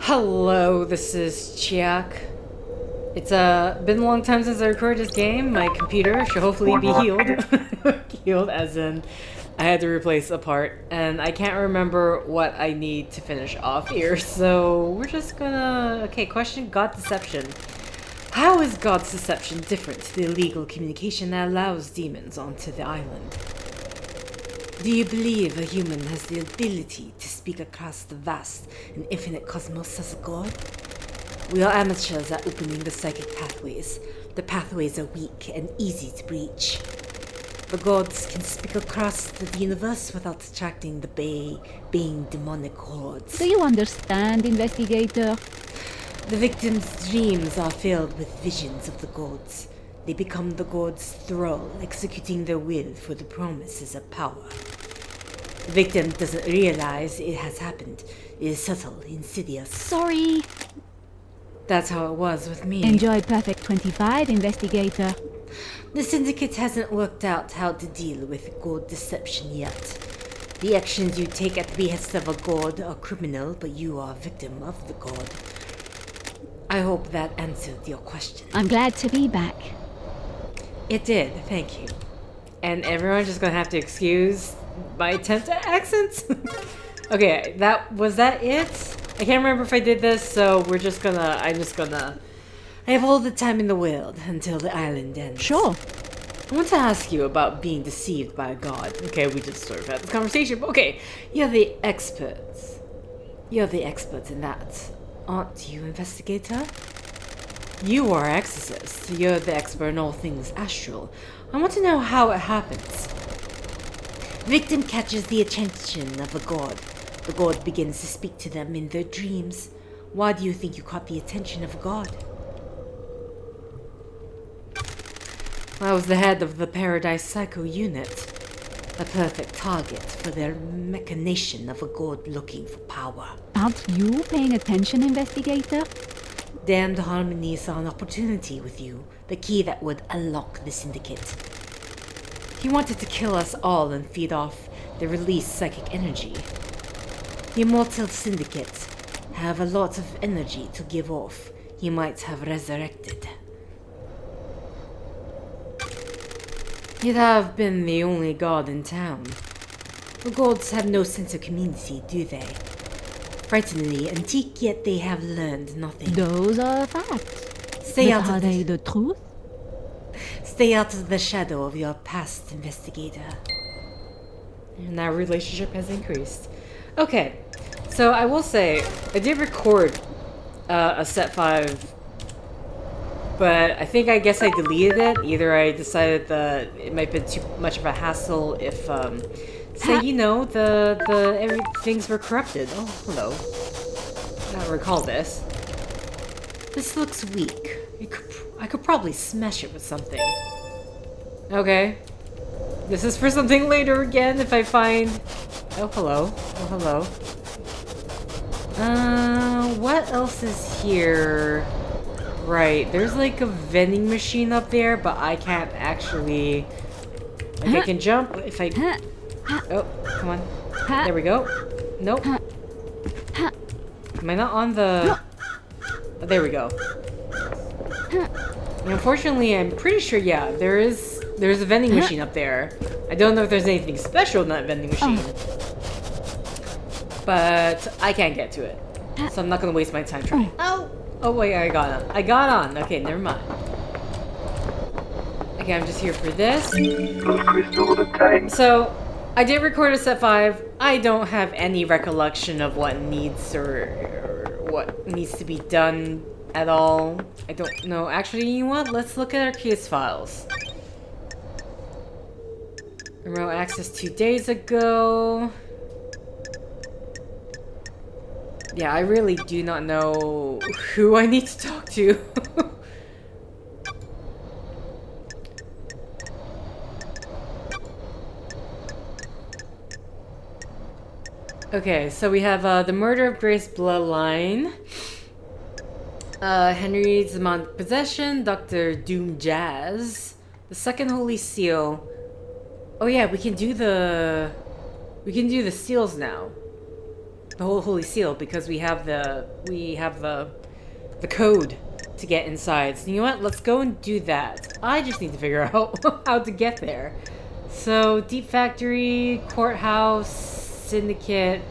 Hello, this is Chiak. It's been a long time since I recorded this game. My computer should hopefully be healed. Healed as in I had to replace a part, and I can't remember what I need to finish off here, so we're just gonna... Okay, question God Deception. How is God's deception different to the illegal communication that allows demons onto the island? Do you believe a human has the ability to speak across the vast and infinite cosmos as a god? We are amateurs at opening the psychic pathways. The pathways are weak and easy to breach. The gods can speak across the universe without attracting the baying demonic hordes. Do you understand, investigator? The victim's dreams are filled with visions of the gods. They become the gods' thrall, executing their will for the promises of power. The victim doesn't realize it has happened. It is subtle, insidious. Sorry. That's how it was with me. Enjoy Perfect 25, investigator. The Syndicate hasn't worked out how to deal with god deception yet. The actions you take at the behest of a god are criminal, but you are a victim of the god. I hope that answered your question. I'm glad to be back. It did, thank you. And everyone's just gonna have to excuse my attempt at accents. Okay, was that it? I can't remember if I did this, so I have all the time in the world until the island ends. Sure. I want to ask you about being deceived by a god. Okay, we just sort of had this conversation, but okay, you're the experts. You're the experts in that, aren't you, investigator? You are exorcist. You're the expert in all things astral. I want to know how it happens. Victim catches the attention of a god. The god begins to speak to them in their dreams. Why do you think you caught the attention of a god? I was the head of the Paradise Psycho unit. A perfect target for their machination of a god looking for power. Aren't you paying attention, investigator? Damned Harmony saw an opportunity with you, the key that would unlock the Syndicate. He wanted to kill us all and feed off the released psychic energy. The Immortal Syndicate have a lot of energy to give off. He might have resurrected. You'd have been the only god in town. The gods have no sense of community, do they? Frighteningly antique, yet they have learned nothing. Those are facts. Stay out But are of they the truth? Stay out of the shadow of your past, investigator. And our relationship has increased. Okay, so I will say, I did record a set 5, but I guess I deleted it. Either I decided that it might be too much of a hassle if, say, you know, things were corrupted. Oh, hello. I don't recall this. This looks weak. I could probably smash it with something. Okay. This is for something later again if I find... Oh, hello. Oh, hello. What else is here? Right, there's like a vending machine up there, but I can't actually... Like, I can jump if I... Oh, come on. There we go. Nope. Am I not on the... Oh, there we go. And unfortunately, I'm pretty sure, yeah, there's a vending machine up there. I don't know if there's anything special in that vending machine. But I can't get to it. So I'm not gonna waste my time trying. Oh! Oh wait, I got on. I got on. Okay, never mind. Okay, I'm just here for this. So, I did record a set 5. I don't have any recollection of what needs or what needs to be done at all. I don't know. Actually, you know what? Let's look at our case files. Remote access 2 days ago. Yeah, I really do not know who I need to talk to. Okay, so we have the murder of Grace Bloodline. Henry's demonic possession, Dr. Doom Jazz, the second holy seal. Oh yeah, we can do the seals now. the whole holy seal because we have the code to get inside. So you know what? Let's go and do that. I just need to figure out how to get there. So Deep Factory, Courthouse, Syndicate.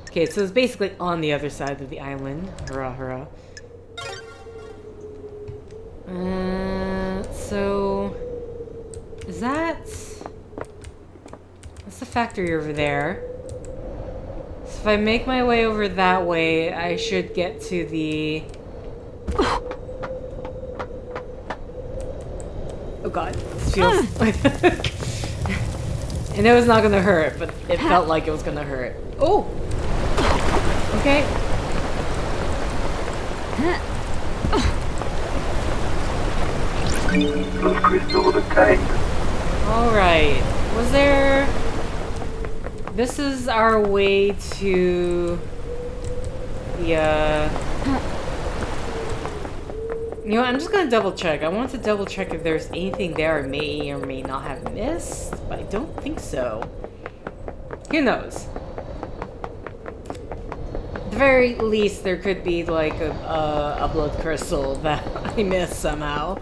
Okay, so it's basically on the other side of the island. Hurrah, hurrah. So is that? That's the factory over there. So if I make my way over that way, I should get to the... Oh god, this feels... I know it's not gonna hurt, but it felt like it was gonna hurt. Oh! Okay. Alright. Was there... This is our way to... the, You know what, I'm just gonna double check. I want to double check if there's anything there I may or may not have missed, but I don't think so. Who knows? At the very least, there could be like a blood crystal that I missed somehow.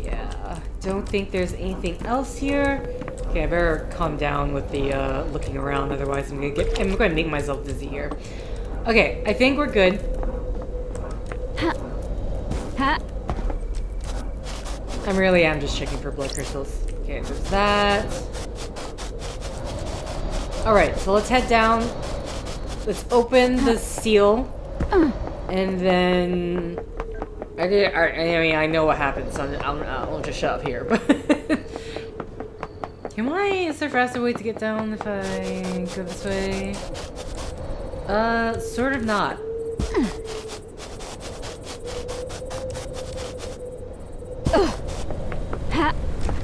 Yeah, don't think there's anything else here. Okay, I better calm down with the looking around, otherwise I'm gonna make myself dizzy here. Okay, I think we're good. I really am just checking for blood crystals. Okay, there's that. Alright, so let's head down. Let's open the seal. And then... I mean, I know what happens. I'll just shut up here, but... Is there a faster way to get down if I go this way? Sort of not.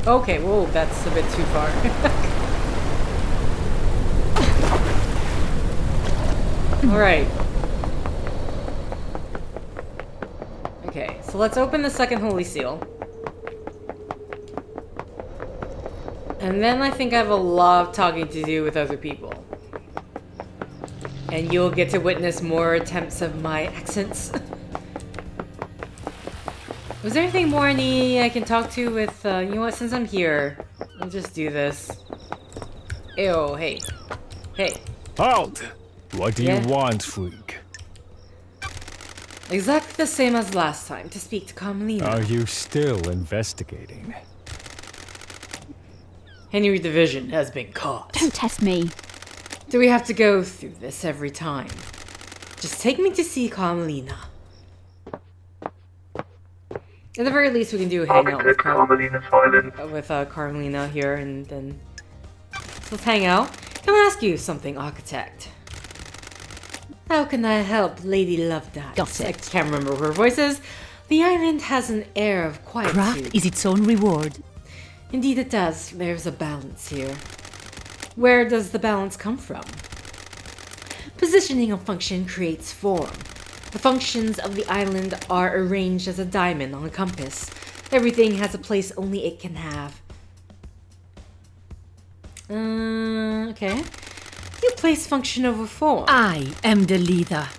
Okay, whoa, that's a bit too far. Alright. Okay, so let's open the second holy seal. And then I think I have a lot of talking to do with other people. And you'll get to witness more attempts of my accents. Was there anything more I can talk to with, you know what, since I'm here, I'll just do this. Ew, hey. Hey. Halt! What do you want, freak? Exactly the same as last time, to speak to Carmelina. Are you still investigating? Henry Division has been caught. Don't test me. Do we have to go through this every time? Just take me to see Carmelina. At the very least, we can do a hangout with Carmelina here, and then so let's hang out. Can I ask you something, Architect? How can I help Lady Lovedot? Got it. I can't remember what her voice is. The island has an air of quietude. Craft is its own reward. Indeed it does. There's a balance here. Where does the balance come from? Positioning a function creates form. The functions of the island are arranged as a diamond on a compass. Everything has a place only it can have. Okay. You place function over form. I am the leader.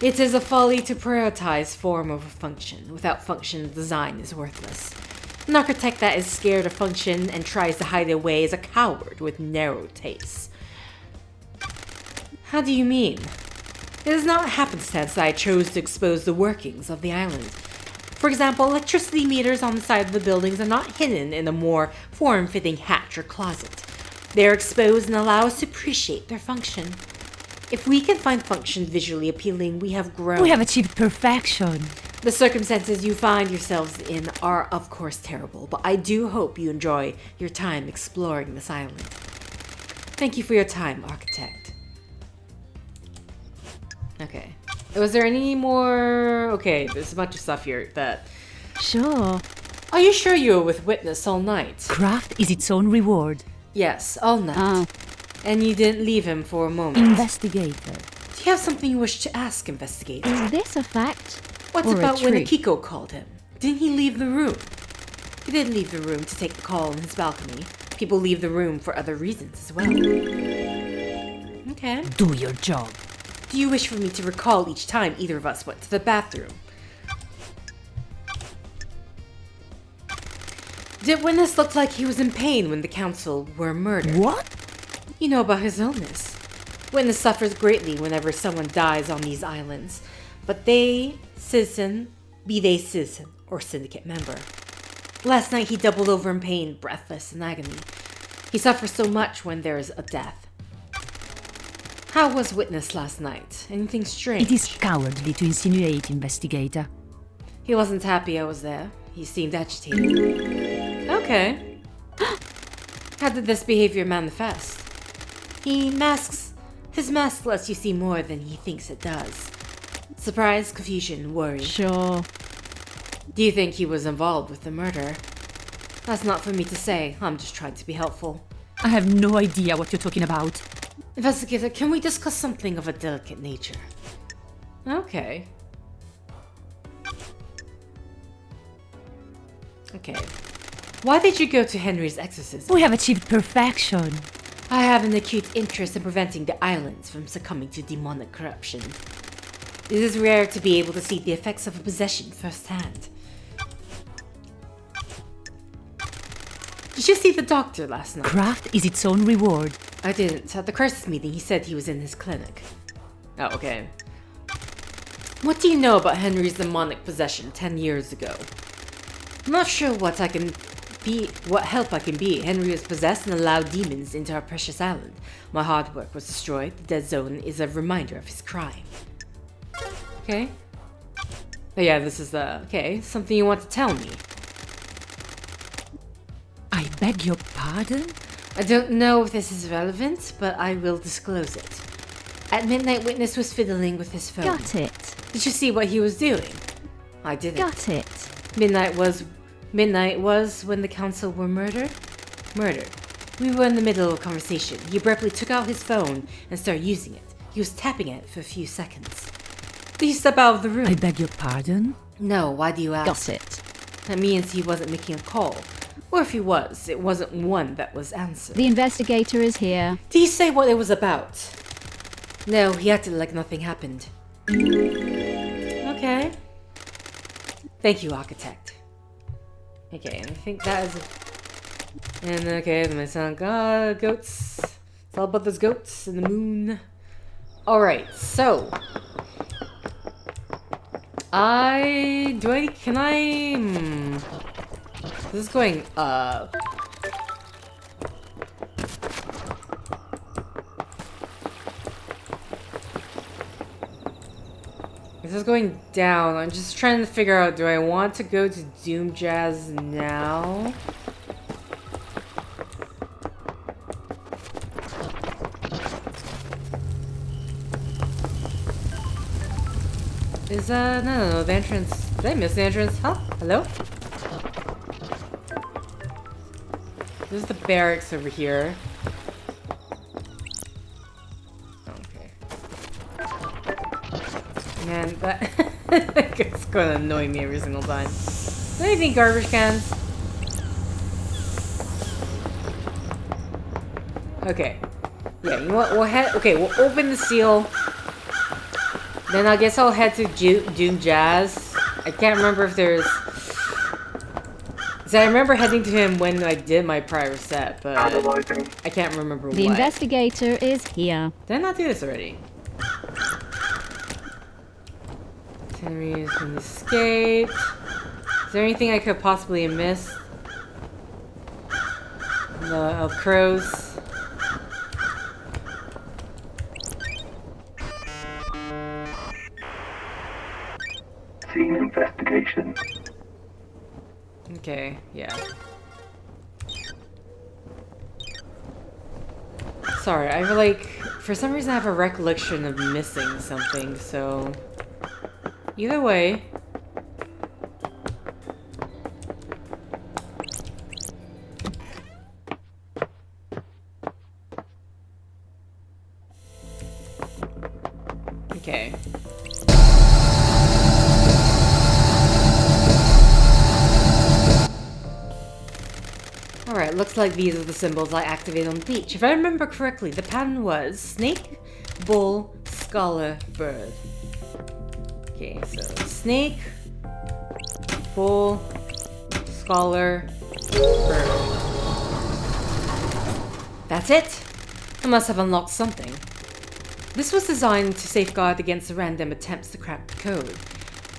It is a folly to prioritize form over function. Without function, design is worthless. An architect that is scared of function and tries to hide away is a coward with narrow tastes. How do you mean? It is not happenstance that I chose to expose the workings of the island. For example, electricity meters on the side of the buildings are not hidden in a more form-fitting hatch or closet. They are exposed and allow us to appreciate their function. If we can find function visually appealing, we have grown. We have achieved perfection. The circumstances you find yourselves in are, of course, terrible, but I do hope you enjoy your time exploring this island. Thank you for your time, Architect. Okay. Was there any more... Okay, there's a bunch of stuff here that... Sure. Are you sure you were with Witness all night? Craft is its own reward. Yes, all night. And you didn't leave him for a moment. Investigator. Do you have something you wish to ask, Investigator? Is this a fact? What or about a when trick? Akiko called him? Didn't he leave the room? He did leave the room to take the call on his balcony. People leave the room for other reasons as well. Okay. Do your job. Do you wish for me to recall each time either of us went to the bathroom? Did witness look like he was in pain when the council were murdered? What? You know about his illness. Witness suffers greatly whenever someone dies on these islands, but be they citizen or syndicate member. Last night he doubled over in pain, breathless in agony. He suffers so much when there is a death. How was witness last night? Anything strange? It is cowardly to insinuate, investigator. He wasn't happy I was there. He seemed agitated. Okay. How did this behavior manifest? His mask lets you see more than he thinks it does. Surprise, confusion, worry. Sure. Do you think he was involved with the murder? That's not for me to say. I'm just trying to be helpful. I have no idea what you're talking about. Investigator, can we discuss something of a delicate nature? Okay. Okay. Why did you go to Henry's exorcism? We have achieved perfection. I have an acute interest in preventing the islands from succumbing to demonic corruption. It is rare to be able to see the effects of a possession firsthand. Did you see the doctor last night? Craft is its own reward. I didn't. At the crisis meeting, he said he was in his clinic. Oh, okay. What do you know about Henry's demonic possession 10 years ago? I'm not sure what help I can be. Henry was possessed and allowed demons into our precious island. My hard work was destroyed. The dead zone is a reminder of his crime. Okay. Oh yeah, this is okay, something you want to tell me. I beg your pardon? I don't know if this is relevant, but I will disclose it. At midnight, witness was fiddling with his phone. Got it. Did you see what he was doing? I didn't. Got it. Midnight was when the council were murdered? Murdered. We were in the middle of a conversation. He abruptly took out his phone and started using it. He was tapping it for a few seconds. Did he step out of the room? I beg your pardon? No, why do you ask? Got it. That means he wasn't making a call. Or if he was, it wasn't one that was answered. The investigator is here. Did he say what it was about? No, he acted like nothing happened. Okay. Thank you, architect. Okay, and I think that is... And okay, my son, goats. It's all about those goats and the moon. Alright, so... This is going up. This is going down. I'm just trying to figure out, do I want to go to Doom Jazz now? Is, no, the entrance. Did I miss the entrance? Huh? Hello? This is the barracks over here. Okay. Man, that it's gonna annoy me every single time. Is there anything garbage cans? Okay. Yeah, you know what? We'll open the seal. Then I guess I'll head to Doom Jazz. I can't remember if there's... So I remember heading to him when I did my prior set, but I can't remember The what. investigator is here. Did I not do this already? Henry has been escaped. Is there anything I could possibly have missed? Of crows. Scene investigation. Okay, yeah. Sorry, I feel like, for some reason I have a recollection of missing something, so... Either way... Okay. looks like these are the symbols I activated on the beach. If I remember correctly, the pattern was snake, bull, scholar, bird. Okay, so snake, bull, scholar, bird. That's it! I must have unlocked something. This was designed to safeguard against the random attempts to crack the code.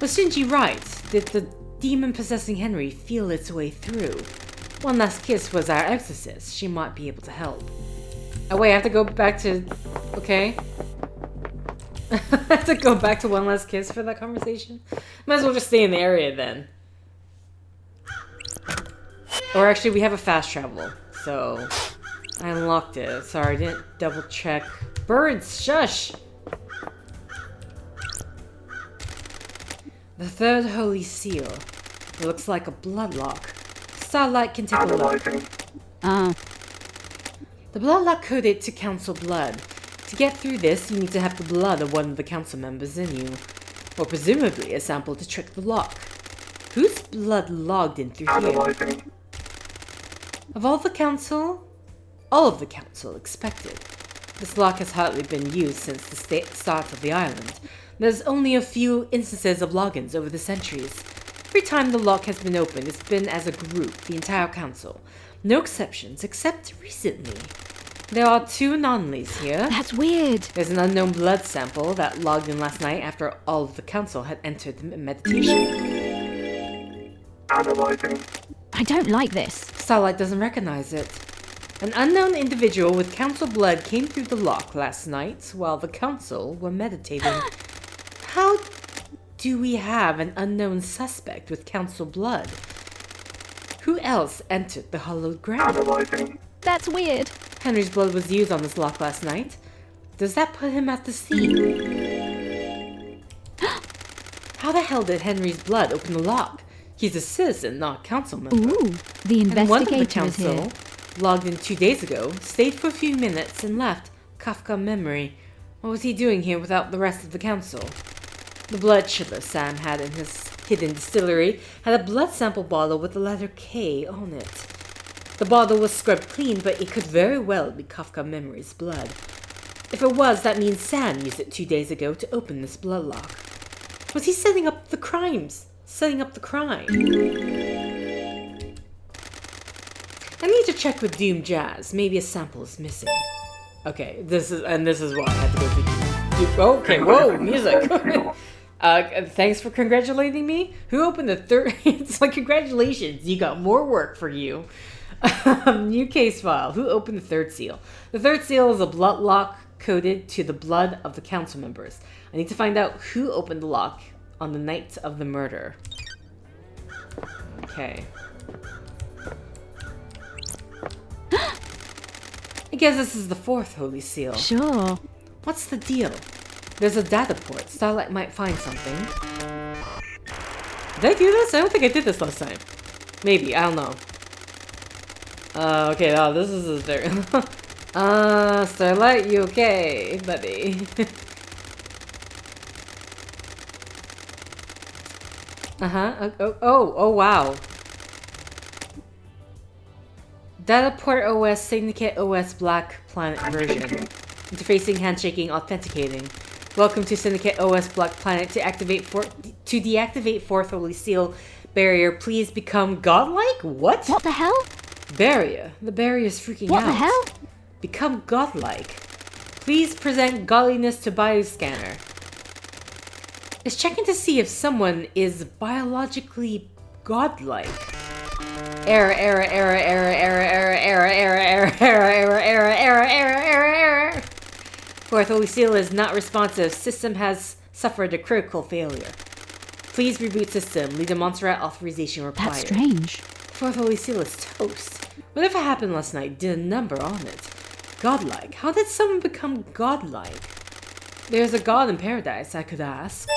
Was Shinji right? Did the demon possessing Henry feel its way through? One last kiss was our exorcist. She might be able to help. Oh wait, I have to go back to... Okay. I have to go back to one last kiss for that conversation? Might as well just stay in the area then. Or actually, we have a fast travel. So... I unlocked it. Sorry, I didn't double check. Birds, shush! The third holy seal. It looks like a blood lock. Starlight can take a look. Ah. The blood lock coded to council blood. To get through this, you need to have the blood of one of the council members in you. Or presumably a sample to trick the lock. Whose blood logged in through here? Of all the council? All of the council expected. This lock has hardly been used since the start of the island. There's only a few instances of logins over the centuries. Every time the lock has been opened, it's been as a group, the entire council. No exceptions, except recently. There are 2 anomalies here. That's weird. There's an unknown blood sample that logged in last night after all of the council had entered the meditation. Analyzing. I don't like this. Starlight doesn't recognize it. An unknown individual with council blood came through the lock last night while the council were meditating. How do we have an unknown suspect with council blood? Who else entered the hallowed ground? Analyzing. That's weird. Henry's blood was used on this lock last night. Does that put him at the scene? How the hell did Henry's blood open the lock? He's a citizen, not a council member. Ooh, the And one of the investigator is here. council logged in 2 days ago, stayed for a few minutes, and left. Kafka memory. What was he doing here without the rest of the council? The blood chiller Sam had in his hidden distillery had a blood sample bottle with the letter K on it. The bottle was scrubbed clean, but it could very well be Kafka memory's blood. If it was, that means Sam used it 2 days ago to open this blood lock. Was he setting up the crimes? Setting up the crime? I need to check with Doom Jazz. Maybe a sample is missing. Okay, this is why I had to go to... Okay, whoa, music. Thanks for congratulating me. Who opened the third... It's like, congratulations, you got more work for you. New case file. Who opened the third seal? The third seal is a blood lock coded to the blood of the council members. I need to find out who opened the lock on the night of the murder. Okay. I guess this is the 4th holy seal. Sure. What's the deal? There's a data port. Starlight might find something. Did I do this? I don't think I did this last time. Maybe. I don't know. Okay, no, this is a very... Starlight, you okay, buddy? Oh, wow. Dataport OS, Syndicate OS Black Planet version. Interfacing, handshaking, authenticating. Welcome to Syndicate OS Black Planet. To deactivate 4th Holy Seal barrier, please become godlike? What? What the hell? Barrier. The barrier's freaking out. What the hell? Become godlike. Please present godliness to bioscanner. It's checking to see if someone is biologically godlike. Error. 4th Holy Seal is not responsive. System has suffered a critical failure. Please reboot system. Leader Montserrat authorization required. That's strange. 4th Holy Seal is toast. Whatever happened last night did a number on it. Godlike. How did someone become godlike? There's a god in paradise, I could ask.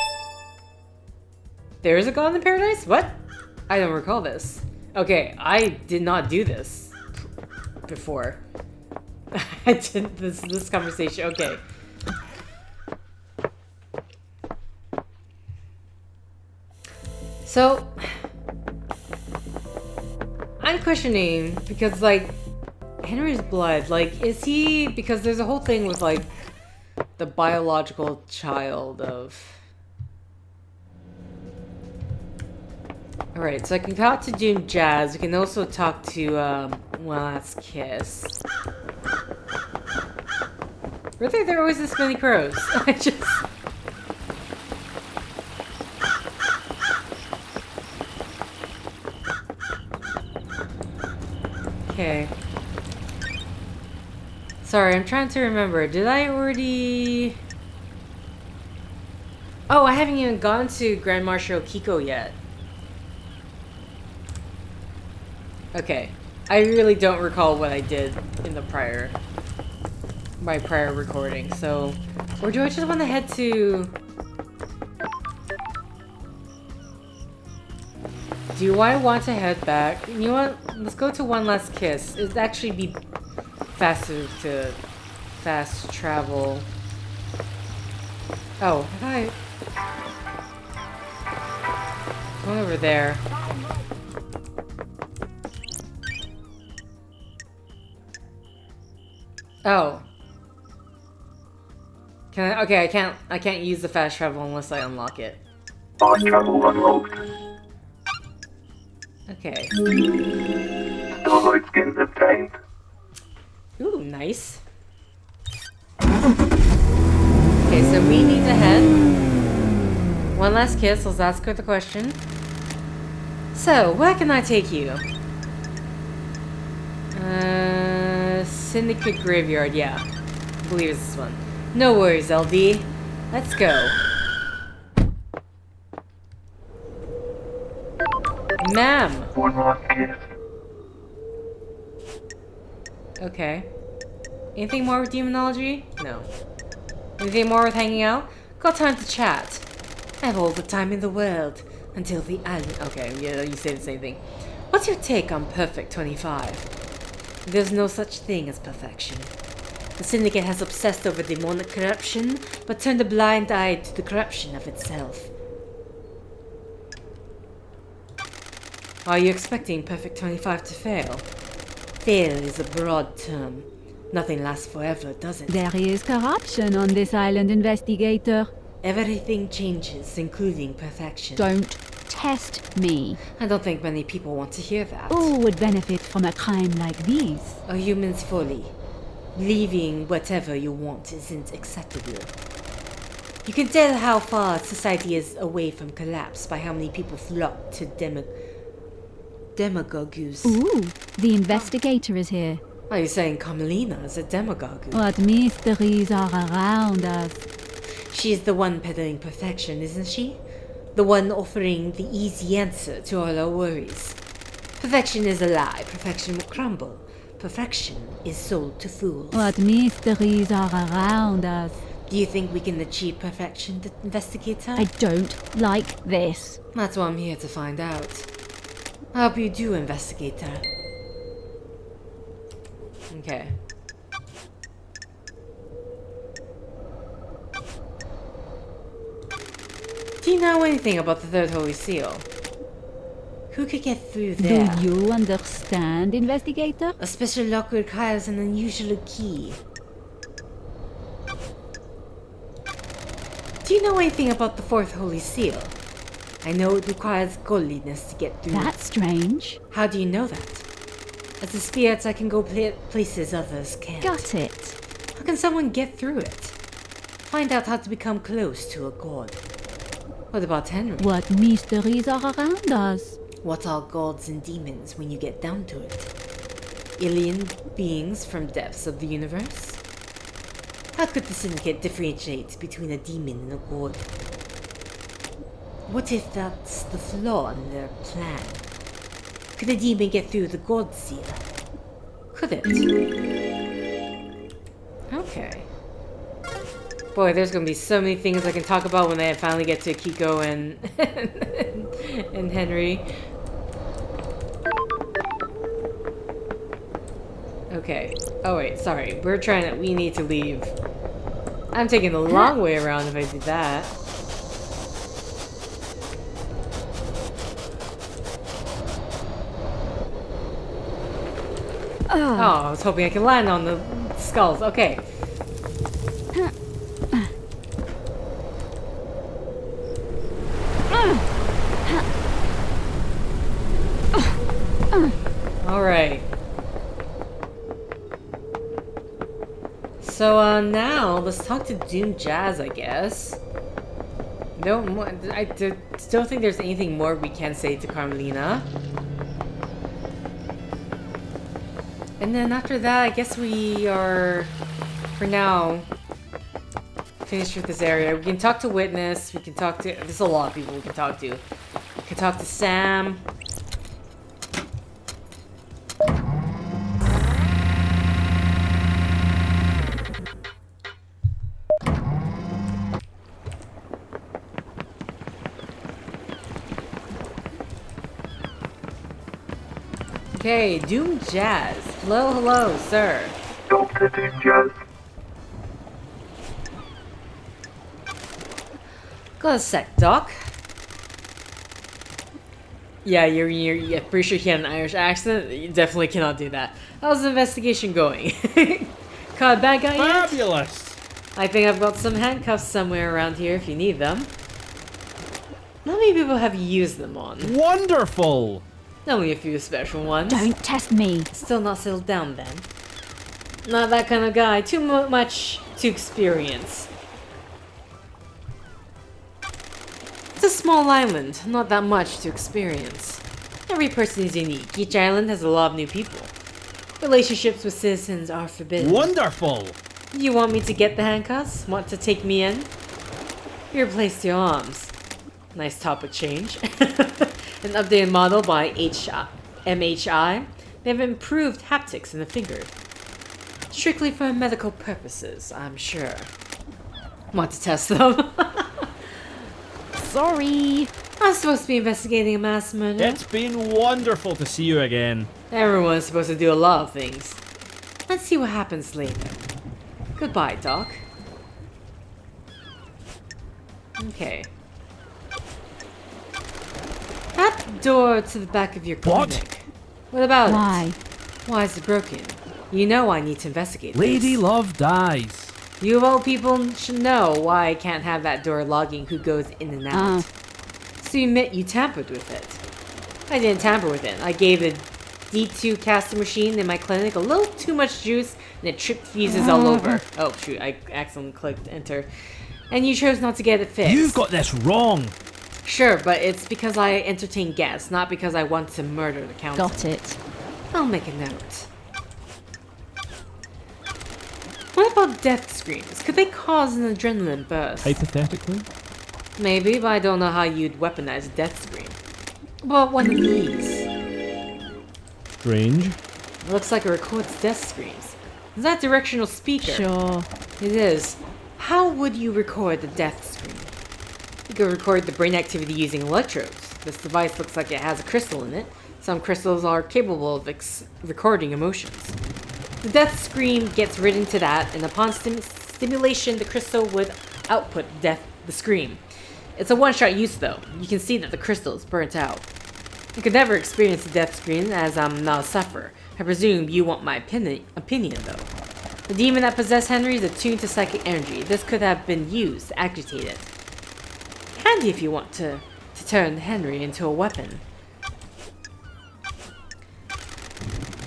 There is a god in paradise? What? I don't recall this. Okay, I did not do this before. I did this conversation. Okay. So I'm questioning because, like, Henry's blood, like, is he... Because there's a whole thing with, like, the biological child of... Alright, so I can talk to Doom Jazz. We can also talk to, One Last Kiss. Really? There are always this many crows. I just... Okay. Sorry, I'm trying to remember. Did I already... Oh, I haven't even gone to Grand Marshal Akiko yet. Okay. I really don't recall what I did in the my prior recording, so... Or do I just want to head to... Do I want to head back? You know what? Let's go to One Last Kiss. It'd actually be faster to fast travel. Oh, hi. One over there. Oh. Can I? Okay, I can't use the fast travel unless I unlock it. Fast travel unlocked. Okay. Starlight skins obtained. Ooh, nice. Okay, so we need to head. One last kiss. Let's ask her the question. So, where can I take you? Syndicate Graveyard, yeah. I believe it's this one. No worries, LD. Let's go. Ma'am! One last kiss. Okay. Anything more with demonology? No. Anything more with hanging out? Got time to chat. I have all the time in the world. Until the island... Okay, yeah, you say the same thing. What's your take on Perfect 25? There's no such thing as perfection. The Syndicate has obsessed over demonic corruption, but turned a blind eye to the corruption of itself. Are you expecting Perfect 25 to fail? Fail is a broad term. Nothing lasts forever, does it? There is corruption on this island, investigator. Everything changes, including perfection. Don't test me. I don't think many people want to hear that. Who would benefit from a crime like this? A human's folly. Believing whatever you want isn't acceptable. You can tell how far society is away from collapse by how many people flock to demagogues. Ooh, the investigator is here. Are you saying Carmelina is a demagogue? What mysteries are around us? She's the one peddling perfection, isn't she? The one offering the easy answer to all our worries. Perfection is a lie. Perfection will crumble. Perfection is sold to fools. What mysteries are around us? Do you think we can achieve perfection, investigator? I don't like this. That's what I'm here to find out. I hope you do, investigator. Okay. Do you know anything about the Third Holy Seal? Who could get through there? Do you understand, investigator? A special lock requires an unusual key. Do you know anything about the Fourth Holy Seal? I know it requires godliness to get through. That's strange. How do you know that? As a spirit, I can go places others can't. Got it. How can someone get through it? Find out how to become close to a god. What about Henry? What mysteries are around us? What are gods and demons when you get down to it? Alien beings from depths of the universe? How could the Syndicate differentiate between a demon and a god? What if that's the flaw in their plan? Could a demon get through the god seal? Could it? Okay. Boy, there's gonna be so many things I can talk about when I finally get to Akiko and and Henry. Okay. Oh wait, sorry. We need to leave. I'm taking the long way around if I do that. Oh, I was hoping I could land on the skulls. Okay. Alright. So, now, let's talk to Doom Jazz, I guess. I still think there's anything more we can say to Carmelina. And then after that, I guess we are, for now, finished with this area. We can talk to Witness, we can talk to... There's a lot of people we can talk to. We can talk to Sam. Okay, Doom Jazz. Hello, hello, sir. Dr. Doom Jazz. Got a sec, Doc. Yeah, you're pretty sure he had an Irish accent. You definitely cannot do that. How's the investigation going? Caught a bad guy yet? Fabulous! I think I've got some handcuffs somewhere around here if you need them. How many people have you used them on? Wonderful! Only a few special ones. Don't test me. Still not settled down then. Not that kind of guy. Too much to experience. It's a small island. Not that much to experience. Every person is unique. Each island has a lot of new people. Relationships with citizens are forbidden. Wonderful! You want me to get the handcuffs? Want to take me in? You replaced your arms. Nice topic change. An updated model by MHI. They have improved haptics in the finger. Strictly for medical purposes, I'm sure. Want to test them? Sorry. I'm supposed to be investigating a mass murder. It's been wonderful to see you again. Everyone's supposed to do a lot of things. Let's see what happens later. Goodbye, Doc. Okay. That door to the back of your clinic. What about Why? it? Why is it broken? You know I need to investigate Lady this. Love dies. You of all people should know why I can't have that door logging who goes in and out. So you admit you tampered with it. I didn't tamper with it. I gave the D2 caster machine in my clinic a little too much juice and it tripped fuses all over. Oh shoot, I accidentally clicked enter. And you chose not to get it fixed. You've got this wrong. Sure, but it's because I entertain guests, not because I want to murder the council. Got it. I'll make a note. What about death screams? Could they cause an adrenaline burst? Hypothetically? Maybe, but I don't know how you'd weaponize a death scream. Well, one of these. Strange. It looks like it records death screams. Is that directional speaker? Sure. It is. How would you record the death scream? You could record the brain activity using electrodes. This device looks like it has a crystal in it. Some crystals are capable of recording emotions. The death scream gets written to that, and upon stimulation, the crystal would output the scream. It's a one-shot use, though. You can see that the crystal is burnt out. I could never experience the death scream, as I'm not a sufferer. I presume you want my opinion, though. The demon that possessed Henry is attuned to psychic energy. This could have been used to agitate it. Handy if you want to turn Henry into a weapon.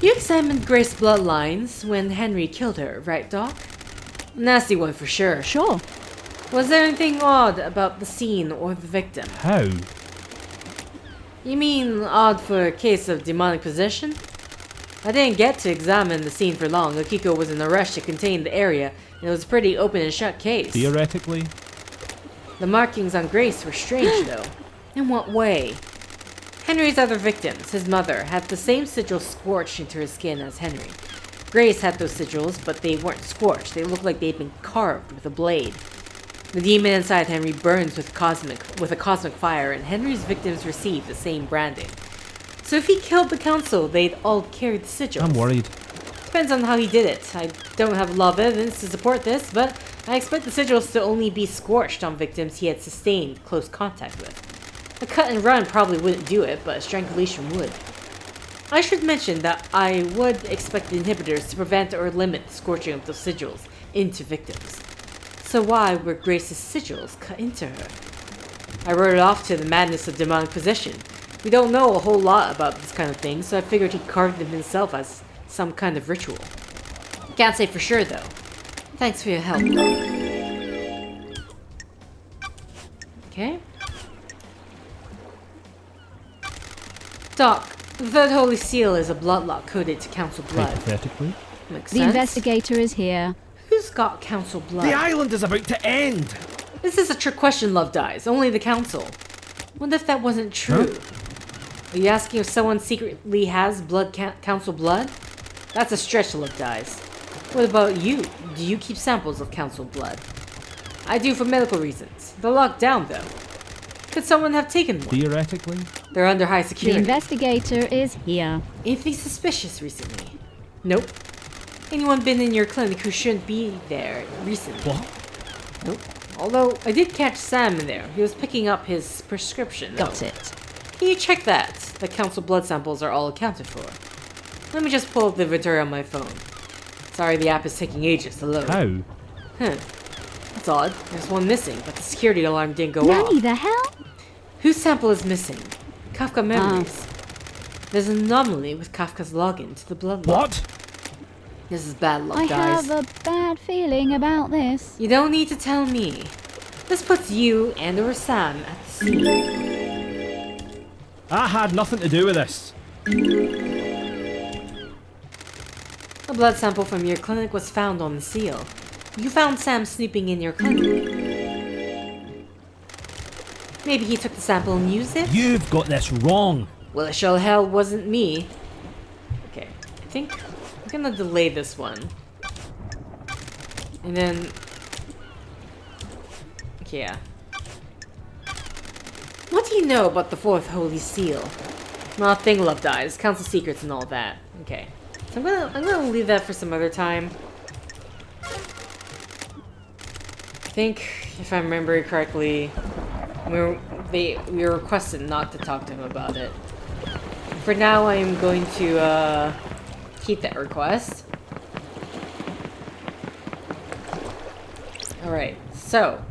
You examined Grace's bloodlines when Henry killed her, right, Doc? Nasty one for sure. Sure. Was there anything odd about the scene or the victim? How? You mean odd for a case of demonic possession? I didn't get to examine the scene for long. Akiko was in a rush to contain the area, and it was a pretty open and shut case. Theoretically? The markings on Grace were strange, though. In what way? Henry's other victims, his mother, had the same sigil scorched into her skin as Henry. Grace had those sigils, but they weren't scorched. They looked like they'd been carved with a blade. The demon inside Henry burns with a cosmic fire, and Henry's victims receive the same branding. So if he killed the council, they'd all carry the sigils. I'm worried. Depends on how he did it. I don't have a lot of evidence to support this, but I expect the sigils to only be scorched on victims he had sustained close contact with. A cut and run probably wouldn't do it, but strangulation would. I should mention that I would expect the inhibitors to prevent or limit the scorching of those sigils into victims. So why were Grace's sigils cut into her? I wrote it off to the madness of demonic possession. We don't know a whole lot about this kind of thing, so I figured he carved them himself as some kind of ritual. Can't say for sure, though. Thanks for your help. Okay. Doc, the third holy seal is a bloodlock coded to council blood. Hypothetically. Makes The sense. investigator is here. Who's got council blood? The island is about to end! This is a trick question, Love Dies. Only the council. What if that wasn't true? Are you asking if someone secretly has council blood? That's a stretch, Love Dies. What about you? Do you keep samples of council blood? I do for medical reasons. They're locked down, though. Could someone have taken one? Theoretically. They're under high The security. investigator is here. Anything suspicious recently? Nope. Anyone been in your clinic who shouldn't be there recently? What? Nope. Although, I did catch Sam in there. He was picking up his prescription. Got it. Can you check that? The council blood samples are all accounted for. Let me just pull up the inventory on my phone. Sorry, the app is taking ages to load. How? Huh. That's odd. There's one missing, but the security alarm didn't go Nanny, off. the hell? Whose sample is missing? Kafka Memories. There's an anomaly with Kafka's login to the blood log. What? This is bad luck, I guys. have a bad feeling about this. You don't need to tell me. This puts you and or Sam at the scene. I had nothing to do with this. A blood sample from your clinic was found on the seal. You found Sam snooping in your clinic. Maybe he took the sample and used it? You've got this wrong. Well, it sure hell wasn't me. Okay, I think I'm gonna delay this one. And then... Okay, yeah. What do you know about the fourth holy seal? Nothing, Love Dies, council secrets and all that. Okay. So I'm gonna leave that for some other time. I think, if I remember correctly, we were requested not to talk to him about it. For now, I am going to keep that request. Alright, so.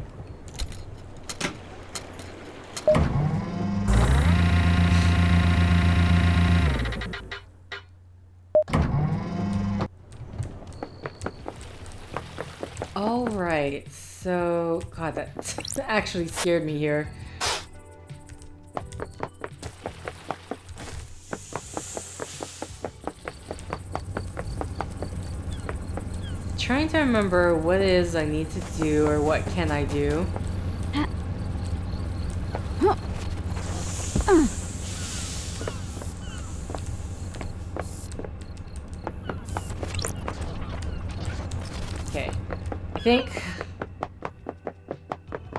Alright, so... God, that actually scared me here. Trying to remember what it is I need to do or what can I do. Okay, I think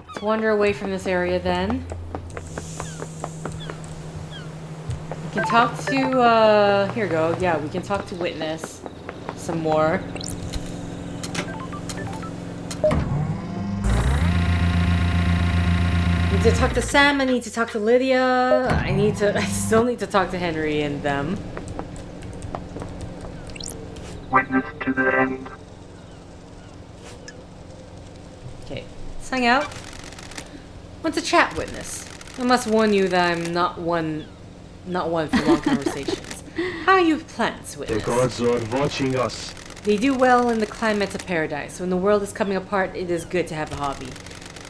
let's wander away from this area then. We can talk to, here we go, yeah, we can talk to Witness some more. I need to talk to Sam, I need to talk to Lydia, I still need to talk to Henry and them. Witness to the end. Okay, let's hang out. Want to chat, Witness. I must warn you that I'm not one for long conversations. How are your plants, The Witness? gods are watching us. They do well in the climate of paradise. When the world is coming apart, it is good to have a hobby.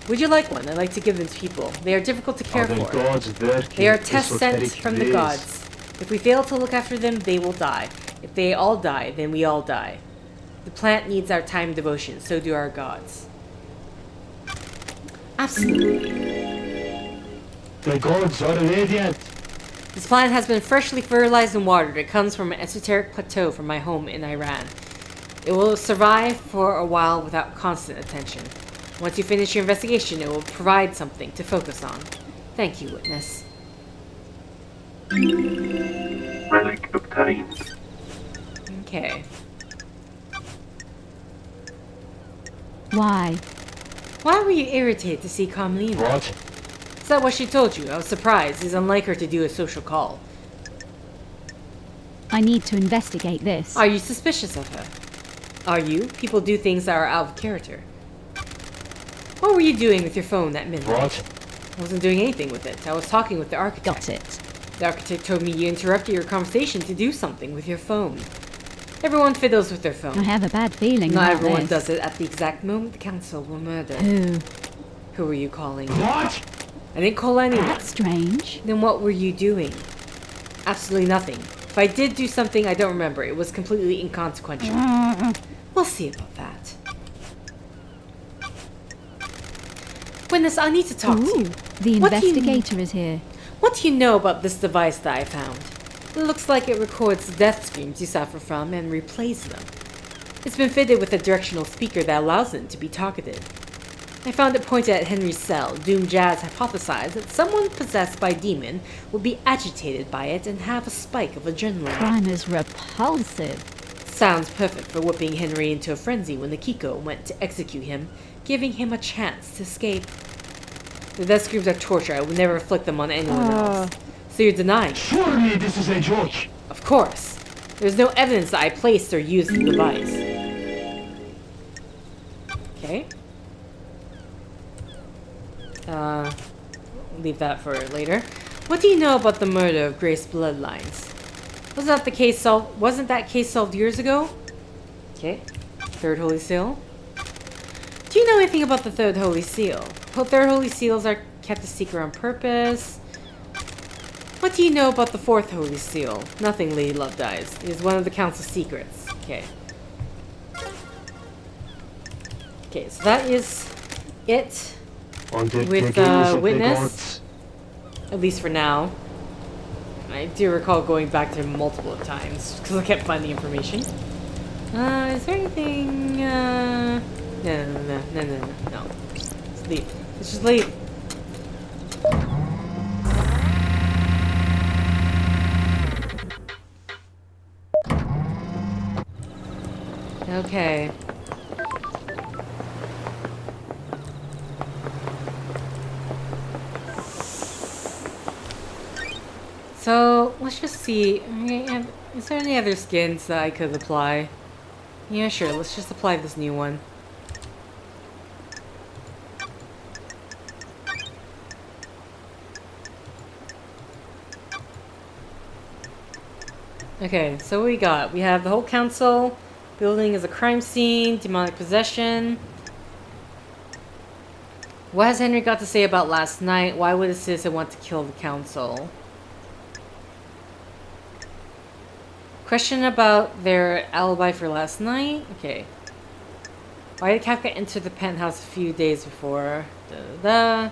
Would you like one? I like to give them to people. They are difficult to care Are the for. gods working They are tests sent esoteric from the ways? gods. If we fail to look after them, they will die. If they all die, then we all die. The plant needs our time and devotion, so do our gods. Absolutely. The gods are radiant. This plant has been freshly fertilized and watered. It comes from an esoteric plateau from my home in Iran. It will survive for a while without constant attention. Once you finish your investigation, it will provide something to focus on. Thank you, Witness. Relic obtained. Okay. Why? Why were you irritated to see Carmelina? What? Is that what she told you? I was surprised. It's unlike her to do a social call. I need to investigate this. Are you suspicious of her? Are you? People do things that are out of character. What were you doing with your phone at midnight? What? I wasn't doing anything with it. I was talking with the architect. Got it. The architect told me you interrupted your conversation to do something with your phone. Everyone fiddles with their phone. I have a bad feeling Not about everyone this. does it at the exact moment the council were murdered. Who? Who were you calling? What? I didn't call anyone. That's strange. Then what were you doing? Absolutely nothing. If I did do something, I don't remember. It was completely inconsequential. We'll see about that. Witness, I need to talk to you. The What do you- investigator is here. What do you know about this device that I found? It looks like it records the death screams you suffer from and replays them. It's been fitted with a directional speaker that allows it to be targeted. I found it pointed at Henry's cell. Doom Jazz hypothesized that someone possessed by a demon would be agitated by it and have a spike of adrenaline. Crime is repulsive. Sounds perfect for whipping Henry into a frenzy when Akiko went to execute him, giving him a chance to escape. The death screams are torture. I would never inflict them on anyone else. So you're denying? Surely this is a joke. Of course. There's no evidence that I placed or used the device. Okay. Leave that for later. What do you know about the murder of Grace Bloodlines? Wasn't that case solved years ago? Okay. Third Holy Seal. Do you know anything about the Third Holy Seal? Third Holy Seals are kept a secret on purpose. What do you know about the Fourth Holy Seal? Nothing, Lady Love Dies. It is one of the Council's secrets. Okay. Okay, so that is it. Under With, the gaze of the witness? gods. At least for now. I do recall going back to him multiple times because I kept finding information. Is there anything? No. Let's leave. Let's just leave. Okay. So, let's just see. Is there any other skins that I could apply? Yeah, sure. Let's just apply this new one. Okay, so what we got? We have the whole council. Building is a crime scene. Demonic possession. What has Henry got to say about last night? Why would a citizen want to kill the council? Question about their alibi for last night? Okay. Why did Kafka enter the penthouse a few days before? Okay,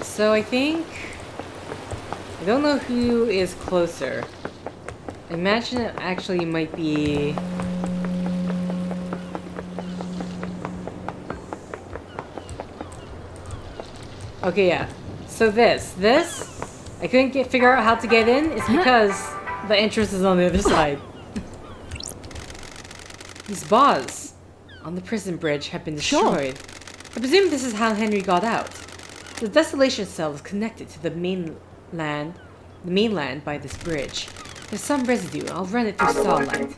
so I think... I don't know who is closer. I imagine it actually might be... Okay, yeah. So this, I couldn't figure out how to get in. It's because the entrance is on the other side. These bars on the prison bridge have been destroyed. I presume this is how Henry got out. The desolation cell is connected to the mainland by this bridge. There's some residue. I'll run it through starlight.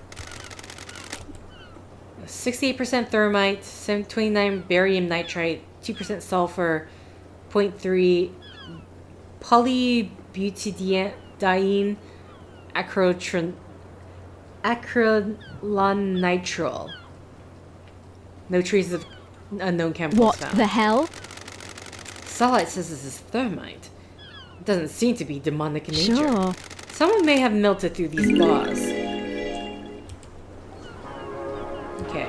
68% thermite, 29 barium nitrite, 2% sulfur, 0.3 polybutadiene acrylonitrile. No traces of unknown chemicals What found. the hell? Starlight says this is thermite. It doesn't seem to be demonic in nature. Sure. Someone may have melted through these bars. Okay.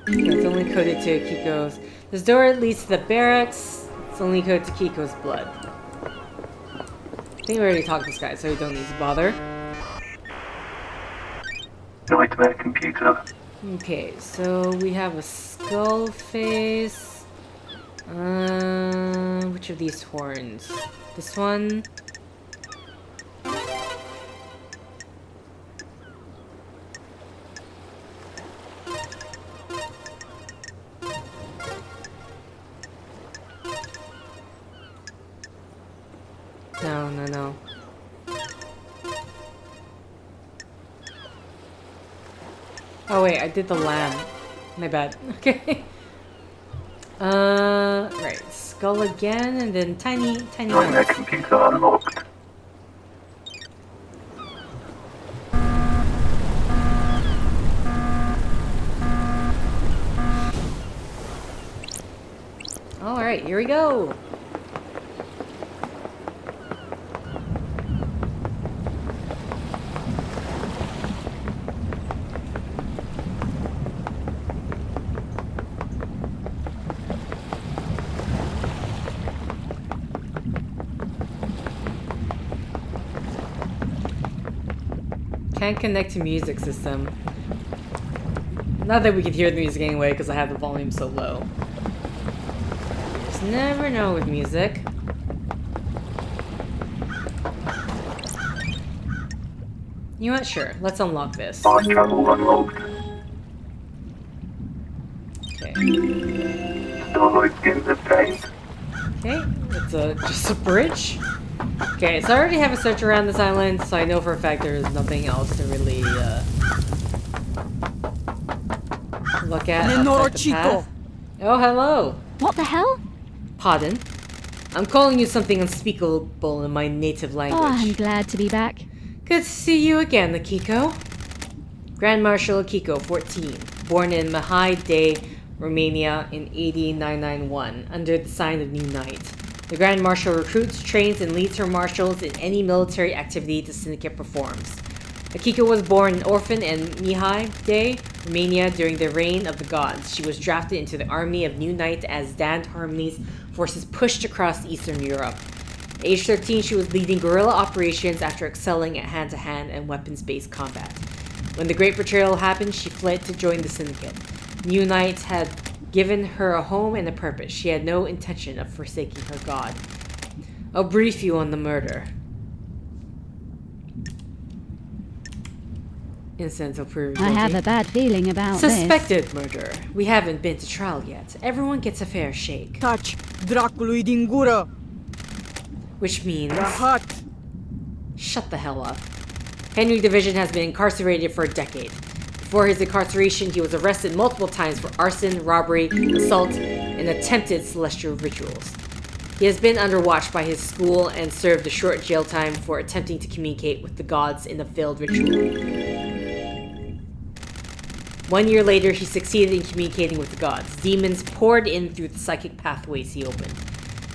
Yeah, it's only coded to Akiko's. This door leads to the barracks. It's only coded to Kiko's blood. I think we already talked to this guy, so we don't need to bother. Nightmare computer. Okay, so we have a skull face. Which of these horns? This one? Oh wait, I did the lamb. My bad. Okay. Right. Skull again, and then tiny Nightmare ones. computer unlocked. Alright, here we go. Can't connect to music system. Not that we can hear the music anyway, because I have the volume so low. You just never know with music. You know what? Sure. Let's unlock this. Fast travel unlocked. Okay. Still avoid skins of pain. Okay. It's just a bridge. Okay, so I already have a search around this island, so I know for a fact there's nothing else to really look at. outside the path. Oh, hello. What the hell? Pardon? I'm calling you something unspeakable in my native Oh, I'm language. glad to be back. Good to see you again, Akiko. Grand Marshal Akiko, 14, born in Mahai Day, Romania in AD 991, under the sign of New Knight. The Grand Marshal recruits, trains, and leads her marshals in any military activity the Syndicate performs. Akiko was born an orphan in Mihai Day, Romania during the reign of the gods. She was drafted into the army of New Knight as Dan Harmony's forces pushed across Eastern Europe. At age 13, she was leading guerrilla operations after excelling at hand-to-hand and weapons-based combat. When the Great Betrayal happened, she fled to join the Syndicate. New Knight had given her a home and a purpose. She had no intention of forsaking her god. I'll brief you on the murder. Innocent of proven I have guilty. a bad feeling about Suspected murder. We haven't been to trial yet. Everyone gets a fair shake. Taci, dracului din gură! Which means... Rahat! Shut the hell up. Henry Division has been incarcerated for a decade. Before his incarceration, he was arrested multiple times for arson, robbery, assault, and attempted celestial rituals. He has been under watch by his school and served a short jail time for attempting to communicate with the gods in a failed ritual. 1 year later, he succeeded in communicating with the gods. Demons poured in through the psychic pathways he opened.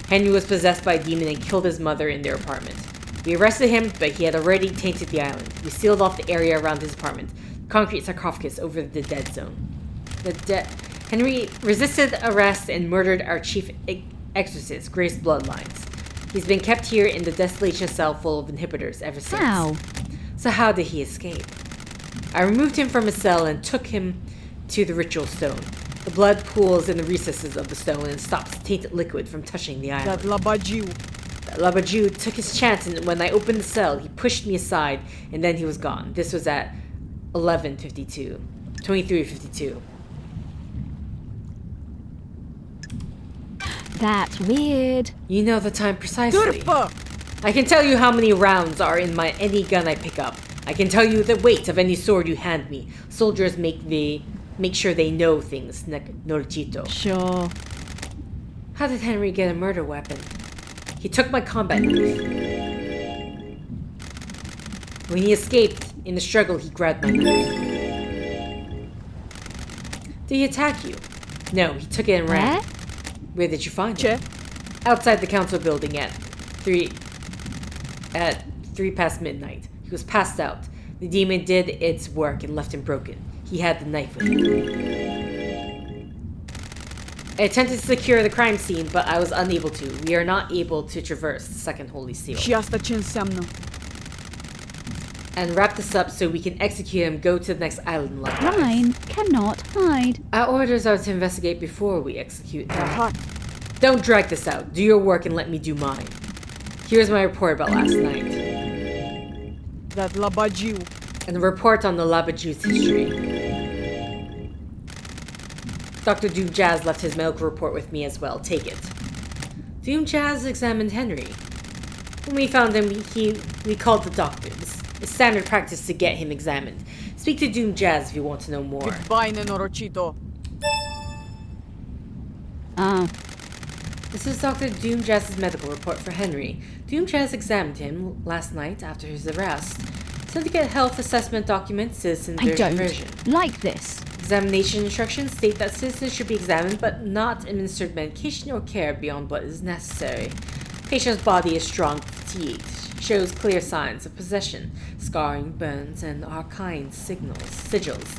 Henry was possessed by a demon and killed his mother in their apartment. We arrested him, but he had already tainted the island. We sealed off the area around his apartment. Concrete sarcophagus over the dead zone. Henry resisted arrest and murdered our chief exorcist, Grace Bloodlines. He's been kept here in the desolation cell full of inhibitors ever since. How? So how did he escape? I removed him from his cell and took him to the ritual stone. The blood pools in the recesses of the stone and stops tainted liquid from touching the island. Dat la bagiu! Labaju took his chance, and when I opened the cell, he pushed me aside, and then he was gone. This was at 23:52. That's weird. You know the time precisely. Turfă! I can tell you how many rounds are in any gun I pick up. I can tell you the weight of any sword you hand me. Soldiers make sure they know things, Norchito. Sure. How did Henry get a murder weapon? He took my combat knife. When he escaped, in the struggle, he grabbed my knife. Did he attack you? No, he took it and ran. Where? Where did you find Ce? him? Outside the council building at 3 past midnight. He was passed out. The demon did its work and left him broken. He had the knife with him. I attempted to secure the crime scene, but I was unable to. We are not able to traverse the second holy seal. Și asta ce înseamnă? And wrap this up so we can execute him, go to the next island likewise. Rhine cannot hide. Our orders are to investigate before we execute him. Rahat! Don't drag this out. Do your work and let me do mine. Here's my report about last night. Dat la bagiu! And a report on the Labaju's history. Dr. Doom Jazz left his medical report with me as well. Take it. Doom Jazz examined Henry. When we found him, we called the doctors. It's standard practice to get him examined. Speak to Doom Jazz if you want to know more. Goodbye, Nenorochito. This is Dr. Doom Jazz's medical report for Henry. Doom Jazz examined him last night after his arrest. Syndicate health assessment document, citizen I don't version. like this. Examination instructions state that citizens should be examined but not administered medication or care beyond what is necessary. Patient's body is strong, fatigued, shows clear signs of possession, scarring, burns, and arcane sigils.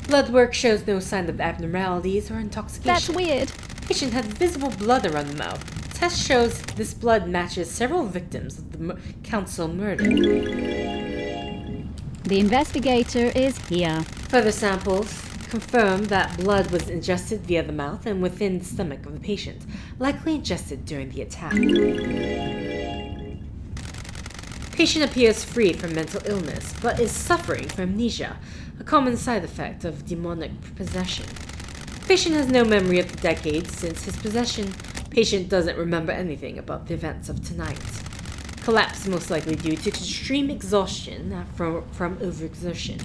Blood work shows no sign of abnormalities or intoxication. That's weird. Patient had visible blood around the mouth. Test shows this blood matches several victims of the council murder. The investigator is here. Further samples confirm that blood was ingested via the mouth and within the stomach of the patient, likely ingested during the attack. Patient appears free from mental illness, but is suffering from amnesia, a common side effect of demonic possession. Patient has no memory of the decades since his possession. Patient doesn't remember anything about the events of tonight. Collapse most likely due to extreme exhaustion from overexertion.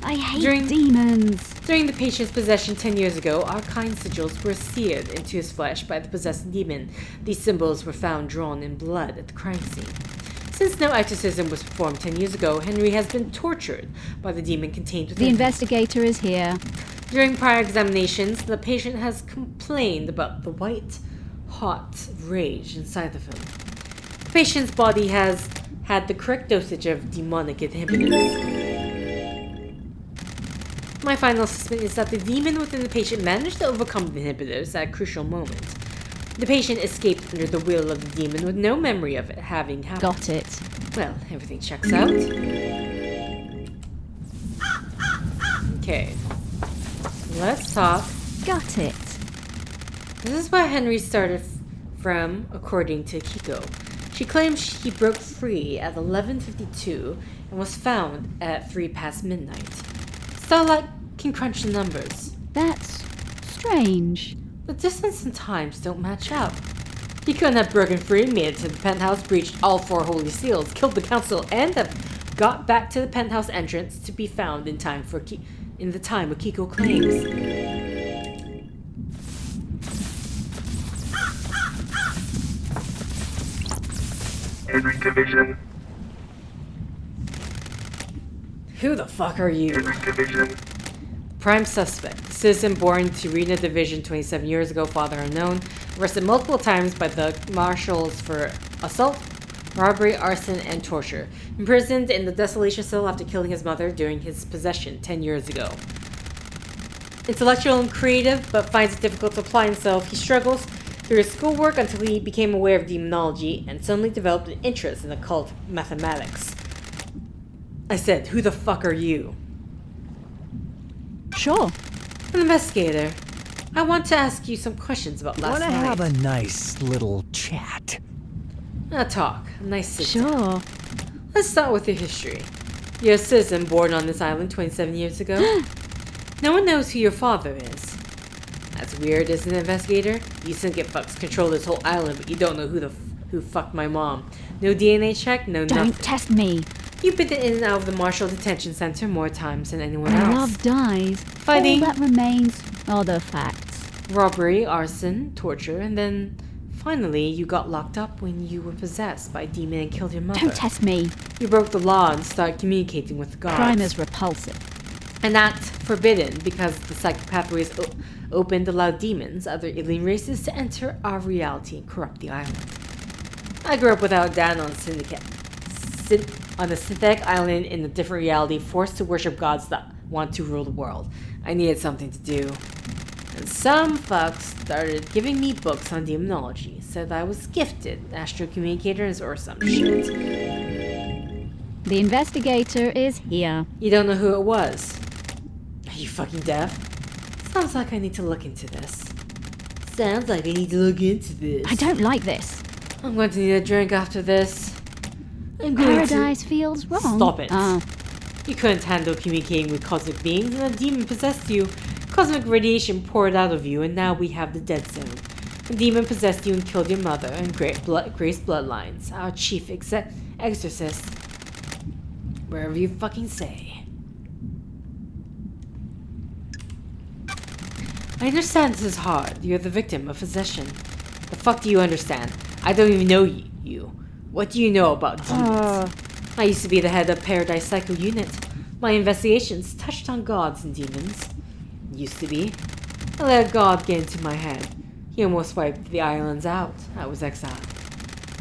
I hate demons. During the patient's possession 10 years ago, arcane sigils were seared into his flesh by the possessed demon. These symbols were found drawn in blood at the crime scene. Since no exorcism was performed 10 years ago, Henry has been tortured by the demon contained within The him. investigator is here. During prior examinations, the patient has complained about the white-hot rage inside of him. The patient's body has had the correct dosage of demonic inhibitors. My final assessment is that the demon within the patient managed to overcome the inhibitors at a crucial moment. The patient escaped under the will of the demon with no memory of it having happened. Got it. Well, everything checks out. Okay. Let's talk. Got it. This is where Henry started from, according to Akiko. She claims he broke free at 11:52 and was found at 3 past midnight. Starlight can crunch the numbers. That's strange. The distance and times don't match up. He couldn't have broken free, made it to the penthouse, breached all 4 holy seals, killed the council, and have got back to the penthouse entrance to be found in time for in the time Akiko claims. Henry Division. Who the fuck are you? Henry Division. Prime suspect, the citizen born to Rena Division 27 years ago, father unknown, arrested multiple times by the marshals for assault, robbery, arson, and torture. Imprisoned in the desolation cell after killing his mother during his possession 10 years ago. Intellectual and creative, but finds it difficult to apply himself, he struggles through his schoolwork until he became aware of demonology and suddenly developed an interest in occult mathematics. I said, who the fuck are you? Sure. An investigator. I want to ask you some questions about last Wanna night. have a nice little chat? A talk. A nice sit down. Sure. Let's start with your history. You're a citizen born on this island 27 years ago. No one knows who your father is. That's weird, isn't it, investigator? You syndicate fucks control this whole island, but you don't know who fucked my mom. No DNA check, no Don't nothing. test me. You've been in and out of the Marshall Detention Center more times than anyone When else. love dies, Fighting. all that remains are the facts. Robbery, arson, torture, and then finally you got locked up when you were possessed by a demon and killed your mother. Don't test me. You broke the law and started communicating with the gods. Crime is repulsive. An act forbidden because the psychic pathways opened allowed demons, other alien races, to enter our reality and corrupt the island. I grew up without a dad on a synthetic island in a different reality, forced to worship gods that want to rule the world. I needed something to do. And some fucks started giving me books on demonology, said I was gifted astral communicators or some shit. The investigator is here. You don't know who it was? Are you fucking deaf? Sounds like I need to look into this. Sounds like I need to look into this. I don't like this. I'm going to need a drink after this. I'm going Paradise feels wrong. Stop it. Ah, You couldn't handle communicating with cosmic beings, and a demon possessed you. Cosmic radiation poured out of you, and now we have the dead zone. A demon possessed you and killed your mother and Grace Bloodlines, our chief exorcist. Wherever you fucking say. I understand this is hard. You're the victim of possession. The fuck do you understand? I don't even know you. What do you know about demons? I used to be the head of Paradise Psycho Unit. My investigations touched on gods and demons. Used to be. I let a god get into my head. He almost wiped the islands out. I was exiled.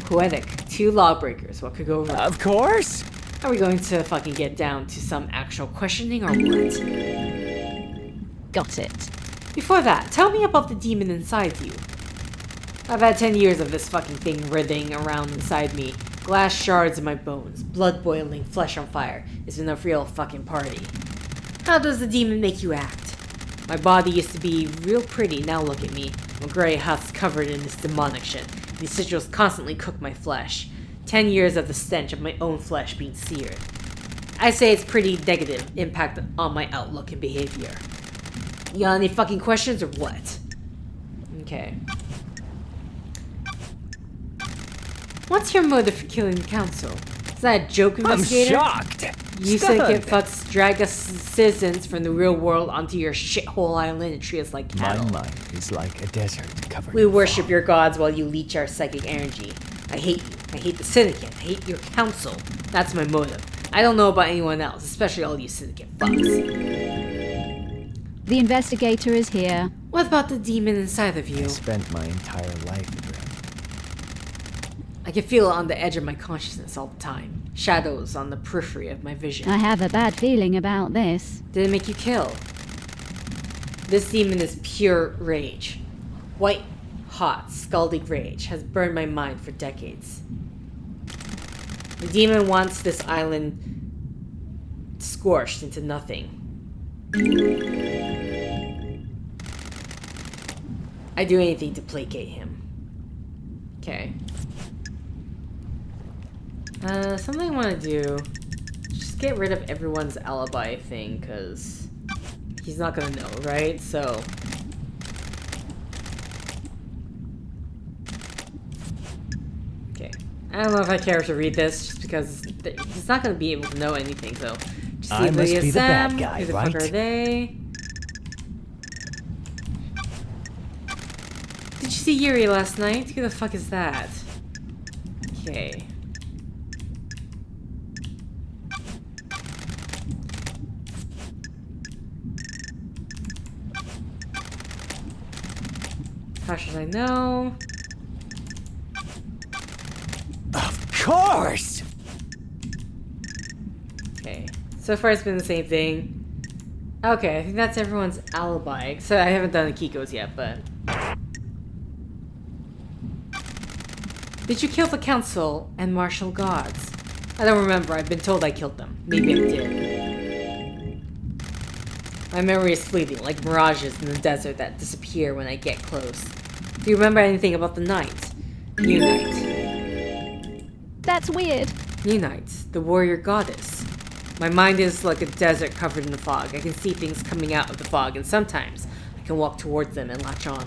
Poetic. 2 lawbreakers. What could go wrong? Of course. Are we going to fucking get down to some actual questioning or what? Got it. Before that, tell me about the demon inside you. I've had 10 years of this fucking thing writhing around inside me. Glass shards in my bones, blood boiling, flesh on fire. It's been a real fucking party. How does the demon make you act? My body used to be real pretty, now look at me. I'm a gray husk covered in this demonic shit. These sigils constantly cook my flesh. 10 years of the stench of my own flesh being seared. I say it's pretty negative impact on my outlook and behavior. You got any fucking questions or what? Okay. What's your motive for killing the council? Is that a joke, I'm investigator? shocked. You Stunned. syndicate fucks drag us citizens from the real world onto your shithole island and treat us like My cattle. mind is like a desert covered We in worship fog. your gods while you leech our psychic energy. I hate you. I hate the syndicate. I hate your council. That's my motive. I don't know about anyone else, especially all you syndicate fucks. The investigator is here. What about the demon inside of you? I spent my entire life adrift. I can feel it on the edge of my consciousness all the time. Shadows on the periphery of my vision. I have a bad feeling about this. Did it make you kill? This demon is pure rage. White, hot, scalding rage has burned my mind for decades. The demon wants this island scorched into nothing. I'd do anything to placate him. Okay. Something I want to do, just get rid of everyone's alibi thing, because he's not gonna know, right? So... okay. I don't know if I care to read this, just because he's not gonna be able to know anything, so... just I see must be the bad Sam, guy, who the right? fuck are they? Did you see Yuri last night? Who the fuck is that? Okay. How should I know? Of course! Okay. So far it's been the same thing. Okay, I think that's everyone's alibi. So I haven't done Akiko's yet, but... did you kill the council and martial guards? I don't remember. I've been told I killed them. Maybe I did. My memory is fleeting, like mirages in the desert that disappear when I get close. Do you remember anything about the night? New Night. That's weird. New Night, the warrior goddess. My mind is like a desert covered in the fog. I can see things coming out of the fog, and sometimes I can walk towards them and latch on.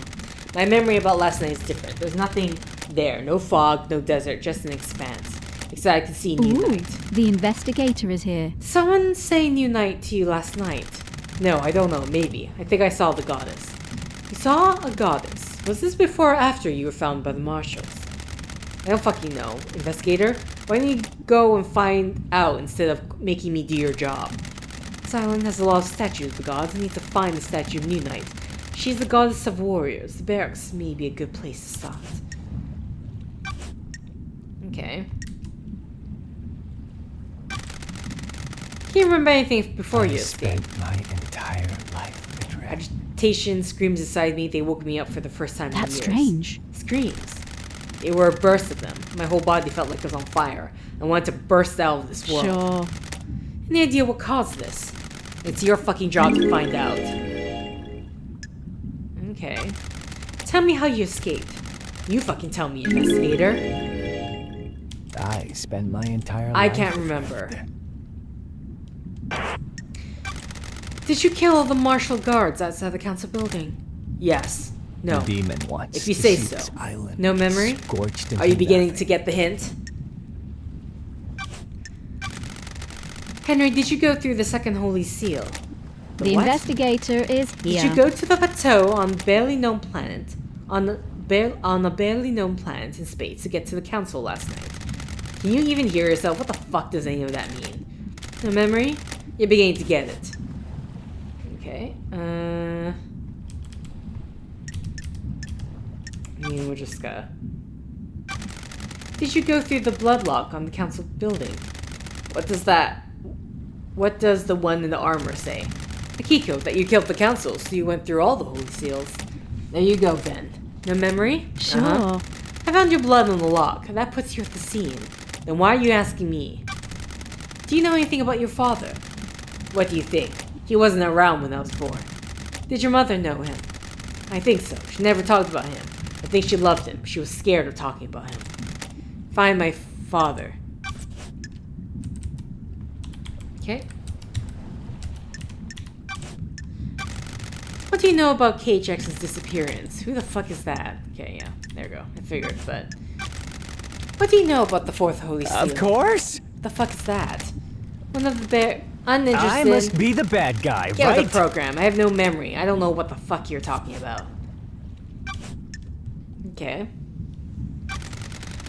My memory about last night is different. There's nothing there. No fog, no desert, just an expanse. Except I can see New Ooh, Night. the investigator is here. Did someone say New Night to you last night? No, I don't know. Maybe. I think I saw the goddess. You saw a goddess. Was this before or after you were found by the marshals? I don't fucking know. Investigator? Why don't you go and find out instead of making me do your job? This island has a lot of statues of the gods. I need to find the statue of New Night. She's the goddess of warriors. The barracks may be a good place to start. Okay. Can't remember anything before I you escaped. spent my entire life adrift. Agitation screams inside me. They woke me up for the first time in That's years. strange. Screams. They were a burst of them. My whole body felt like it was on fire. I wanted to burst out of this world. Sure. Any idea what caused this? It's your fucking job to find out. Okay. Tell me how you escaped. You fucking tell me, investigator. I spend my entire life. I can't remember. Did you kill all the martial guards outside the council building? Yes. No. The demon wants If you to say see so. this island No memory? scorched Are into you beginning nothing. to get the hint? Henry, did you go through the second holy seal? The what? investigator is Did here. you go to the plateau on a barely known planet, on a barely known planet in space to get to the council last night? Can you even hear yourself? What the fuck does any of that mean? No memory? You're beginning to get it. Okay. I mean, we're just gonna... Did you go through the bloodlock on the council building? What does the one in the armor say? Akiko, that you killed the council, so you went through all the holy seals. There you go, Ben. No memory? Sure. I found your blood on the lock. That puts you at the scene. Then why are you asking me? Do you know anything about your father? What do you think? He wasn't around when I was born. Did your mother know him? I think so. She never talked about him. I think she loved him. She was scared of talking about him. Find my father. Okay. What do you know about KHX's disappearance? Who the fuck is that? Okay, yeah. There we go. I figured, but... What do you know about the fourth holy seal? Of course. What the fuck is that? One of the uninterested... I must be the bad guy, Get right? with the program. I have no memory. I don't know what the fuck you're talking about. Okay.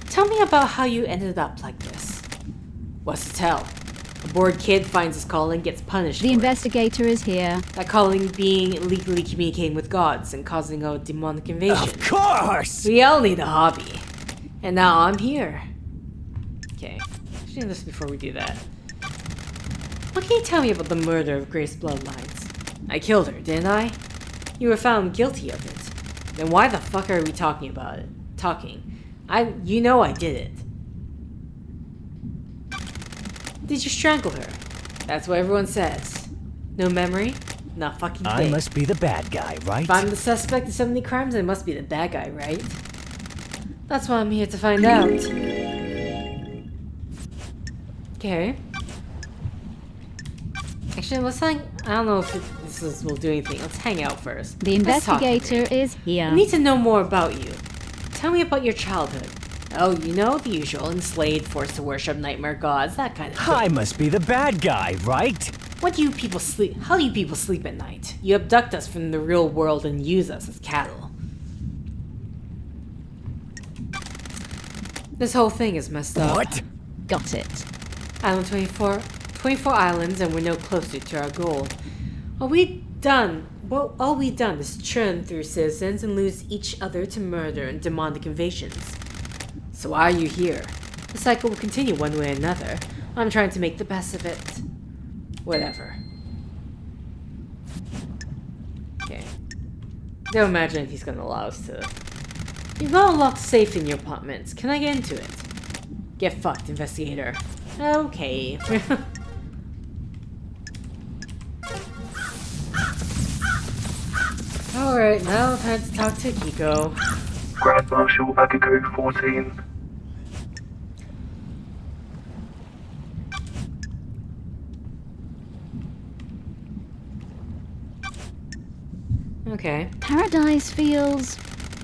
Tell me about how you ended up like this. What's to tell? A bored kid finds his calling, gets punished The for it. investigator is here. That calling being illegally communicating with gods and causing a demonic invasion. Of course. We all need a hobby. And now I'm here. Okay. Let's do this before we do that. What can you tell me about the murder of Grace Bloodlines? I killed her, didn't I? You were found guilty of it. Then why the fuck are we talking about it? You know I did it. Did you strangle her? That's what everyone says. No memory? Not fucking thing. I must be the bad guy, right? If I'm the suspect in so many crimes, I must be the bad guy, right? That's what I'm here to find out. Okay. Actually, let's hang... I don't know if this will do anything. Let's hang out first. The Let's talk. investigator is I here. need to know more about you. Tell me about your childhood. Oh, you know, the usual. Enslaved, forced to worship nightmare gods, that kind of thing. I must be the bad guy, right? What do you people sleep? How do you people sleep at night? You abduct us from the real world and use us as cattle. This whole thing is messed up. What? Got it. Island 24 islands, and we're no closer to our goal. All we've done is churn through citizens and lose each other to murder and demonic invasions. So why are you here? The cycle will continue one way or another. I'm trying to make the best of it. Whatever. Okay. Don't imagine he's gonna allow us to... You've got a locked safe in your apartments. Can I get into it? Get fucked, investigator. Okay. Alright, now time to talk to Akiko. Grand Marshal Akiko 14. Okay. Paradise feels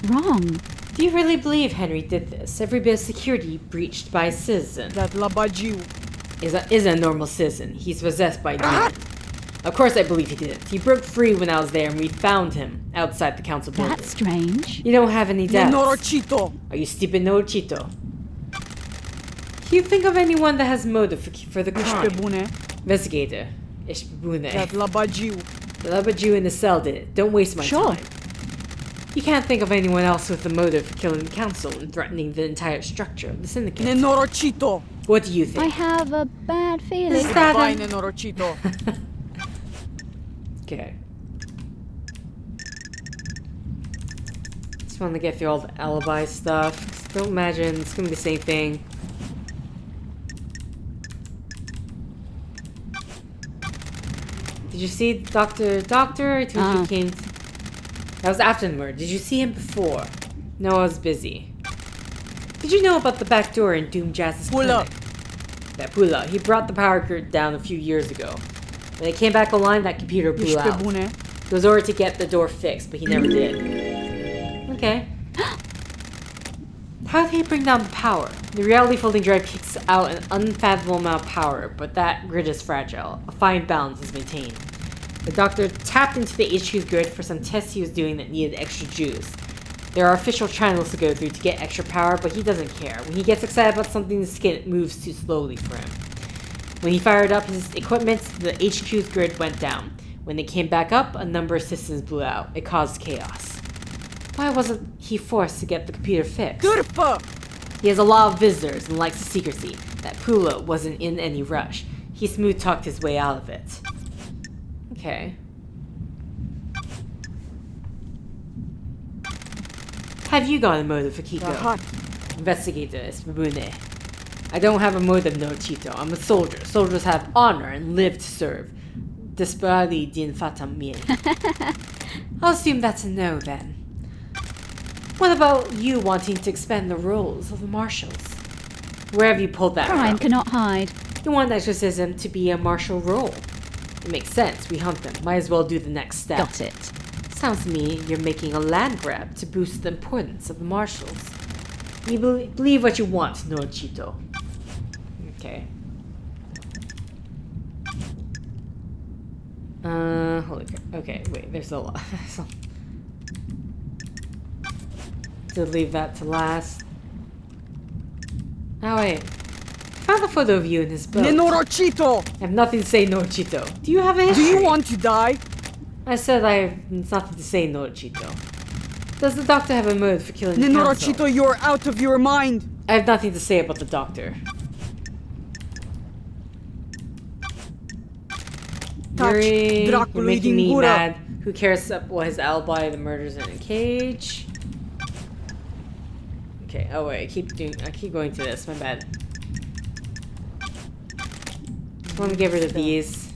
wrong. Do you really believe Henry did this? Every bit of security breached by a citizen That Labajiu. is a normal citizen. He's possessed by a demon. Of course I believe he did it. He broke free when I was there and we found him outside the council building. That's strange. You don't have any doubts. Nenorochito. Are you stupid, Norochito? Can you think of anyone that has motive for the crime? Ishpebune. Investigator. Ishbune. That Labajiu. The Labaju in the cell did it. Don't waste my Sure. time. You can't think of anyone else with the motive for killing the council and threatening the entire structure of the syndicate. Nenorochito. What do you I think? have a bad feeling. Is that Bye, a... Nenorochito. Okay. Just want to get through all the alibi stuff. 'Cause don't imagine it's gonna be the same thing. Did you see Doctor? I told you he came. That was after the murder. Did you see him before? No, I was busy. Did you know about the back door in Doom Jazz's Pula. clinic? That Pula. He brought the power grid down a few years ago. When it came back online, that computer blew out. Ishpebune. He was ordered to get the door fixed, but he never did. Okay. How did he bring down the power? The reality folding drive kicks out an unfathomable amount of power, but that grid is fragile. A fine balance is maintained. The doctor tapped into the HQ's grid for some tests he was doing that needed extra juice. There are official channels to go through to get extra power, but he doesn't care. When he gets excited about something, the skin moves too slowly for him. When he fired up his equipment, the HQ's grid went down. When they came back up, a number of systems blew out. It caused chaos. Why wasn't he forced to get the computer fixed? Turfa! He has a lot of visitors and likes the secrecy. That Pulo wasn't in any rush. He smooth-talked his way out of it. Okay. Have you got a motive, Akiko? Aha. Investigator Espabune. I don't have a motive, no Chito. I'm a soldier. Soldiers have honor and live to serve. Desperali din fatam mie. I'll assume that's a no then. What about you wanting to expand the roles of the marshals? Where have you pulled that Crime from? cannot hide. You want exorcism to be a martial role. It makes sense. We hunt them. Might as well do the next step. Got it. Sounds to me you're making a land grab to boost the importance of the marshals. You believe what you want, no Chito. Okay. Holy crap. Okay, wait, there's a lot. To leave that to last. Oh wait. I found a photo of you in his boat. Nenorochito! I have nothing to say, no Chito. Do you have a Do history? you want to die? I said I have nothing to say, no Chito. Does the doctor have a motive for killing the council? Nenorochito, you're out of your mind! I have nothing to say about the doctor. Touch Yuri, you're Dracula making me Dingura. mad. Who cares about his alibi? The murder's in a cage. Okay. Oh wait, I keep going to this. My bad. Just want to get rid of these.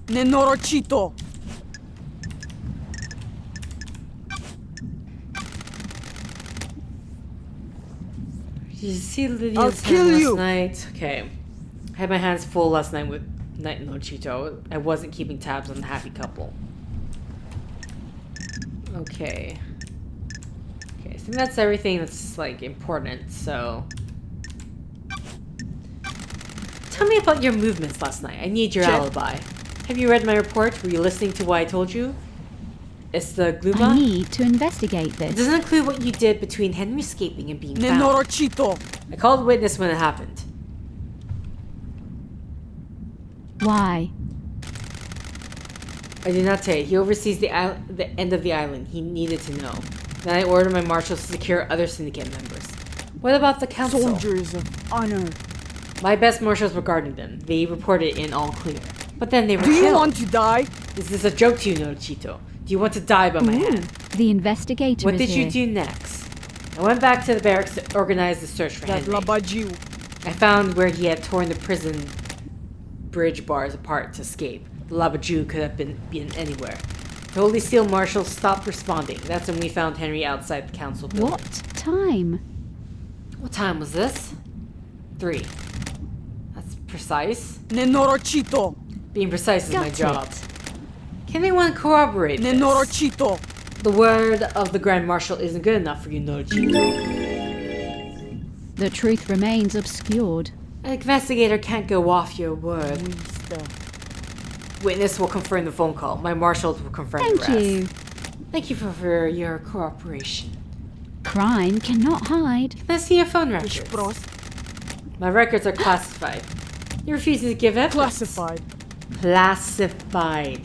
Nenorochito! Did you see Lydia's I'll hand kill last you. night? Okay. I had my hands full last night with Night No Chito. I wasn't keeping tabs on the happy couple. Okay. Okay, I think that's everything that's, like, important, so... Tell me about your movements last night. I need your Check. alibi. Have you read my report? Were you listening to what I told you? It's the I Gluma? need to investigate It this. doesn't include what you did between Henry escaping and being found. Nenorochito! I called witness when it happened. Why? I did not say. He oversees the end of the island. He needed to know. Then I ordered my marshals to secure other syndicate members. What about the council? Soldiers of honor. My best marshals were guarding them. They reported in all clear. But then they were Do killed. you want to die? Is this a joke to you, Nochito? Do you want to die by my hand? The investigator What is did here. you do next? I went back to the barracks to organize the search for That Henry. Labajiu. I found where he had torn the prison bridge bars apart to escape. The Labaju could have been anywhere. The Holy Steel marshals stopped responding. That's when we found Henry outside the council building. What time? What time was this? 3. That's precise. Nenorochito! Being precise is my Got job. it. Can anyone corroborate this? Nenorochito! The word of the Grand Marshal isn't good enough for you, Nochito. The truth remains obscured. An investigator can't go off your word. Witness will confirm the phone call. My marshals will confirm the Thank rest. you. Thank you for your cooperation. Crime cannot hide. Can I see your phone records? Prost. My records are classified. You refuse to give evidence. Classified. Classified.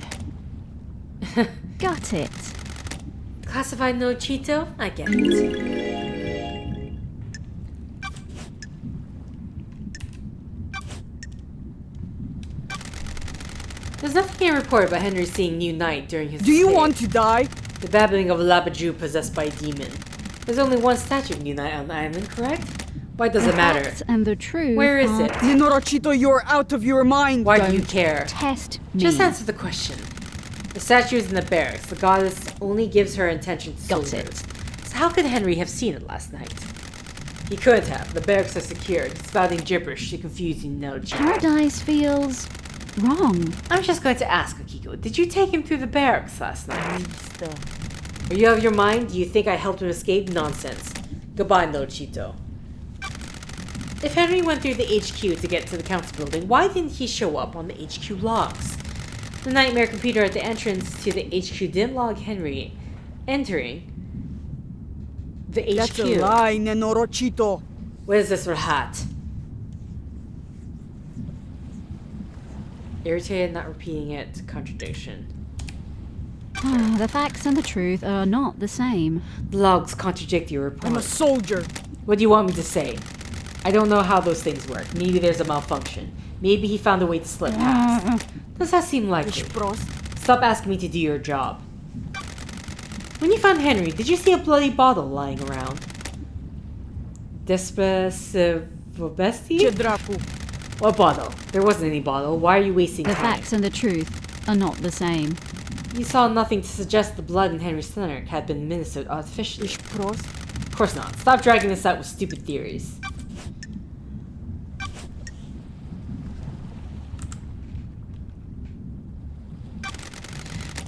Got it. Classified, no Cheeto? I get it. There's nothing in report about Henry seeing New Night during his Do you escape. want to die? The babbling of a Labaju possessed by a demon. There's only one statue of New Night on the island, correct? Why does it matter? Facts and the truth. Where is are- it? Nenorochito, you're out of your mind! Why do you care? Test me. Just answer the question. The statue is in the barracks. The goddess only gives her intention to Got soldiers. it. So how could Henry have seen it last night? He couldn't have. The barracks are secured. He's spouting gibberish to confuse you, no Chiak. Paradise feels wrong. I'm just going to ask, Akiko, did you take him through the barracks last night? Are you out of your mind? Do you think I helped him escape? Nonsense. Goodbye, no Chito. If Henry went through the HQ to get to the council building, why didn't he show up on the HQ logs? The nightmare computer at the entrance to the HQ didn't log Henry entering the HQ. That's a lie, Nenorochito. What is this for hat? Irritated, not repeating it. Contradiction. The facts and the truth are not the same. The logs contradict your report. I'm a soldier. What do you want me to say? I don't know how those things work. Maybe there's a malfunction. Maybe he found a way to slip past. Does that seem likely? Stop asking me to do your job. When you found Henry, did you see a bloody bottle lying around? Despacivobesti? Chedraku. What bottle? There wasn't any bottle. Why are you wasting The time? facts and the truth are not the same. You saw nothing to suggest the blood in Henry's stomach had been administered artificially. Of course not. Stop dragging this out with stupid theories.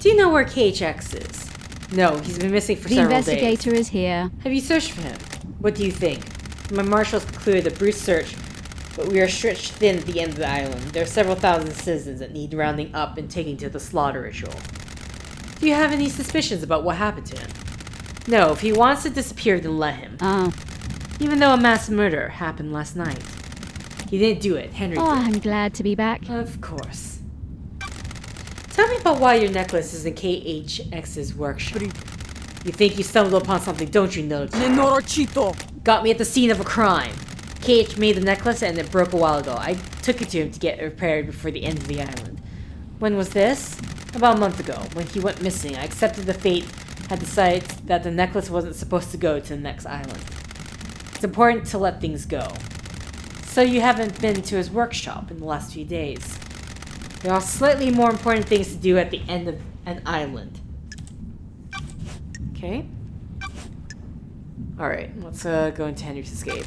Do you know where KHX is? No, he's been missing for The several days. investigator is here. Have you searched for him? What do you think? My marshals concluded that Bruce searched, but we are stretched thin at the end of the island. There are several thousand citizens that need rounding up and taking to the slaughter ritual. Do you have any suspicions about what happened to him? No, if he wants to disappear, then let him. Oh. Even though a mass murder happened last night. He didn't do it, Henry Oh, did. I'm glad to be back. Of course. Tell me about why your necklace is in KHX's workshop. You think you stumbled upon something, don't you, know? Nenorochito. Got me at the scene of a crime. KH made the necklace and it broke a while ago. I took it to him to get it repaired before the end of the island. When was this? About a month ago, when he went missing. I accepted the fate, had decided that the necklace wasn't supposed to go to the next island. It's important to let things go. So you haven't been to his workshop in the last few days. There are slightly more important things to do at the end of an island. Okay. Alright, let's go into Henry's escape.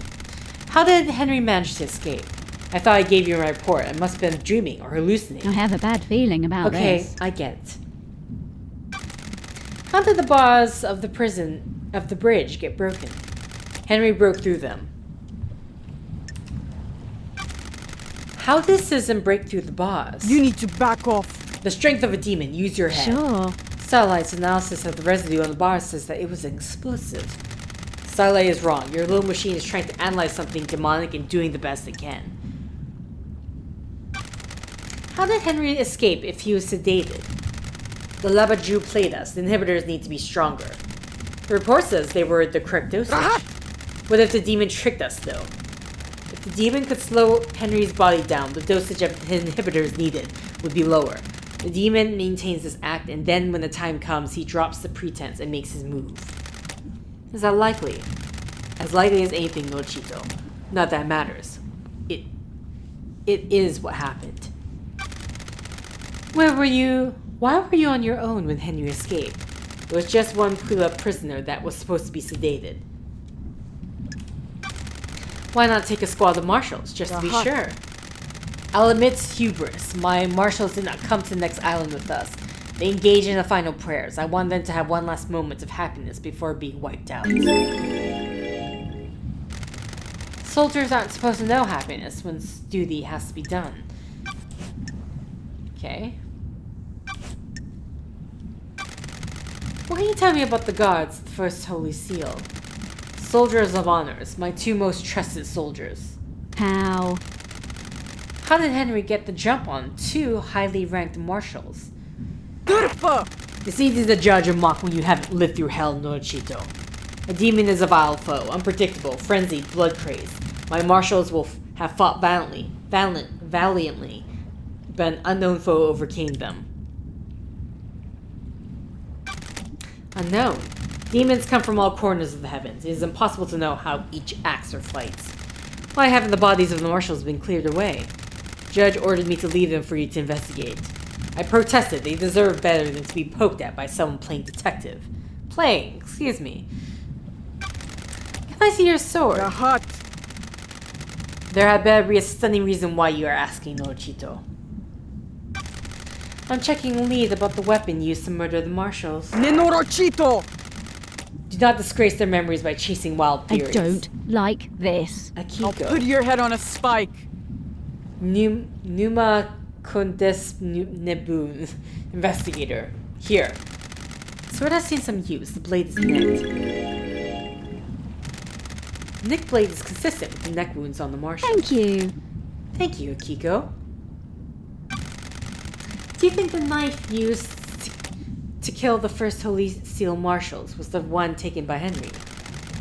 How did Henry manage to escape? I thought I gave you my report. I must have been dreaming or hallucinating. I have a bad feeling about Okay, this. I get it. How did the bars of the bridge get broken? Henry broke through them. How did Citizen break through the bars? You need to back off. The strength of a demon. Use your head. Sure. Starlight's analysis of the residue on the bars says that it was an explosive. Starlight is wrong. Your little machine is trying to analyze something demonic and doing the best it can. How did Henry escape if he was sedated? The Labaju played us. The inhibitors need to be stronger. The report says they were the correct dosage. What if the demon tricked us, though? If the demon could slow Henry's body down, the dosage of the inhibitors needed would be lower. The demon maintains this act, and then when the time comes, he drops the pretense and makes his move. Is that likely? As likely as anything, Nochito. Not that it matters. It is what happened. Where were you? Why were you on your own when Henry escaped? It was just one Pula prisoner that was supposed to be sedated. Why not take a squad of marshals, just to be sure? I'll admit hubris. My marshals did not come to the next island with us. They engaged in the final prayers. I wanted them to have one last moment of happiness before being wiped out. Soldiers aren't supposed to know happiness when duty has to be done. Okay. What can you tell me about the guards at the First Holy Seal? Soldiers of honors, my two most trusted soldiers. How? How did Henry get the jump on two highly ranked marshals? It's easy to judge a mock when you haven't lived through hell, Nochito. A demon is a vile foe, unpredictable, frenzied, blood-crazed. My marshals will have fought valiantly, but an unknown foe overcame them. Unknown. Demons come from all corners of the heavens. It is impossible to know how each acts or fights. Why haven't the bodies of the marshals been cleared away? Judge ordered me to leave them for you to investigate. I protested. They deserve better than to be poked at by someone playing detective. Playing? Excuse me. Can I see your sword? There had better be a stunning reason why you are asking, Nochito. I'm checking a lead about the weapon used to murder the marshals. Nenorochito! Do not disgrace their memories by chasing wild I theories. don't like this. I'll Akiko. put your head on a spike. Numa Nebun. Investigator. Here. Sword has seen some use. The blade is nicked. Nick blade is consistent with the neck wounds on the marshal. Thank you. Thank you, Akiko. Do you think the knife used to kill the first Holy Seal marshals was the one taken by Henry?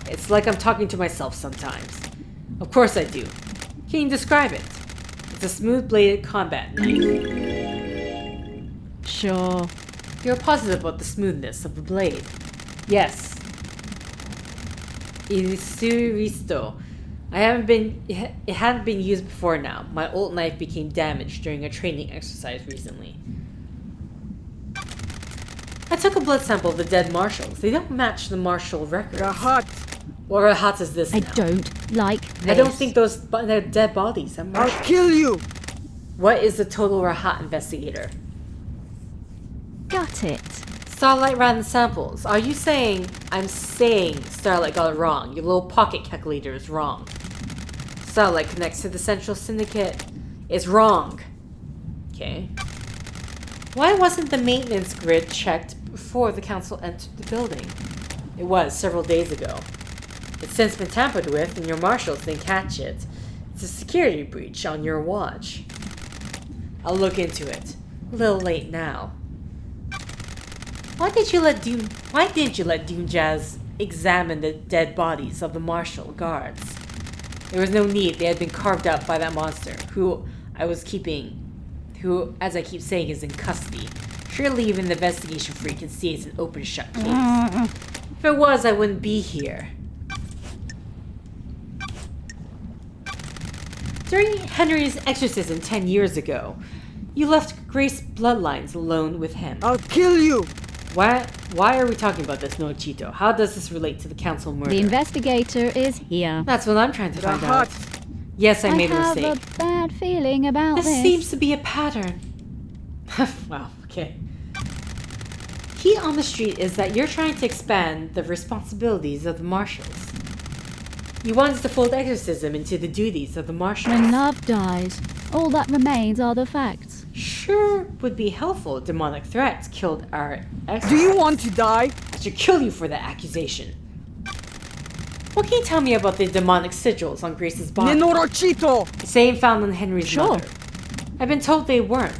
It's like I'm talking to myself sometimes. Of course I do. Can you describe it? It's a smooth-bladed combat knife. Sure. You're positive about the smoothness of the blade. Yes. Isuristo. It hadn't been used before now. My old knife became damaged during a training exercise recently. I took a blood sample of the dead marshals. They don't match the marshal records. Rahat. What Rahat is this I now? don't like this. I don't think those they're dead bodies. I'll kill you. What is the total Rahat investigator? Got it. Starlight ran the samples. Are you saying... I'm saying Starlight got it wrong. Your little pocket calculator is wrong. Starlight connects to the Central Syndicate. It's wrong. Okay. Why wasn't the maintenance grid checked before the council entered the building? It was several days ago. It's since been tampered with and your marshals didn't catch it. It's a security breach on your watch. I'll look into it. A little late now. Why didn't you let Doomjazz examine the dead bodies of the marshal guards? There was no need. They had been carved up by that monster, who, as I keep saying, is in custody. Surely even the investigation freak can see it's an open shut case. If it was, I wouldn't be here. During Henry's exorcism 10 years ago, you left Grace bloodlines alone with him. I'll kill you. Why are we talking about this, Nochito? How does this relate to the council murder? The investigator is here. That's what I'm trying to find out. Rahat. Yes, I made a have mistake. a bad feeling about This this. seems to be a pattern. Wow, okay. Heat on the street is that you're trying to expand the responsibilities of the marshals. You want to fold exorcism into the duties of the marshals. When love dies, all that remains are the facts. Sure would be helpful if demonic threats killed our ex. Do you want to die? I should kill you for that accusation. What can you tell me about the demonic sigils on Grace's body? Nenorochito. The same found on Henry's Sure. mother. I've been told they weren't.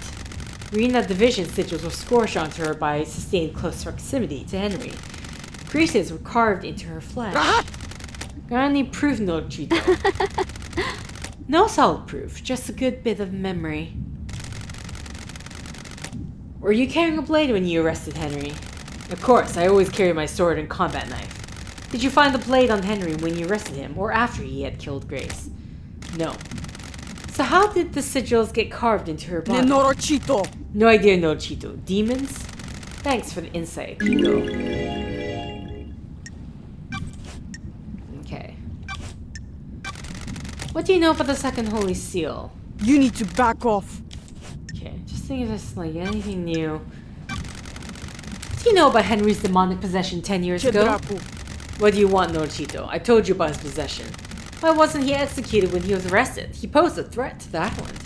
Rena Division sigils were scorched onto her by sustained close proximity to Henry. Grace's were carved into her flesh. Got any proof, Nochito? No solid proof, just a good bit of memory. Were you carrying a blade when you arrested Henry? Of course, I always carry my sword and combat knife. Did you find the blade on Henry when you arrested him, or after he had killed Grace? No. So how did the sigils get carved into her body? Nenorochito. No idea, Nochito. Demons? Thanks for the insight, Akiko. Okay. What do you know about the second Holy Seal? You need to back off. Okay, just think of this like anything new. What do you know about Henry's demonic possession 10 years ago? Chedrapu. What do you want, Nochito? I told you about his possession. Why wasn't he executed when he was arrested? He posed a threat to the island.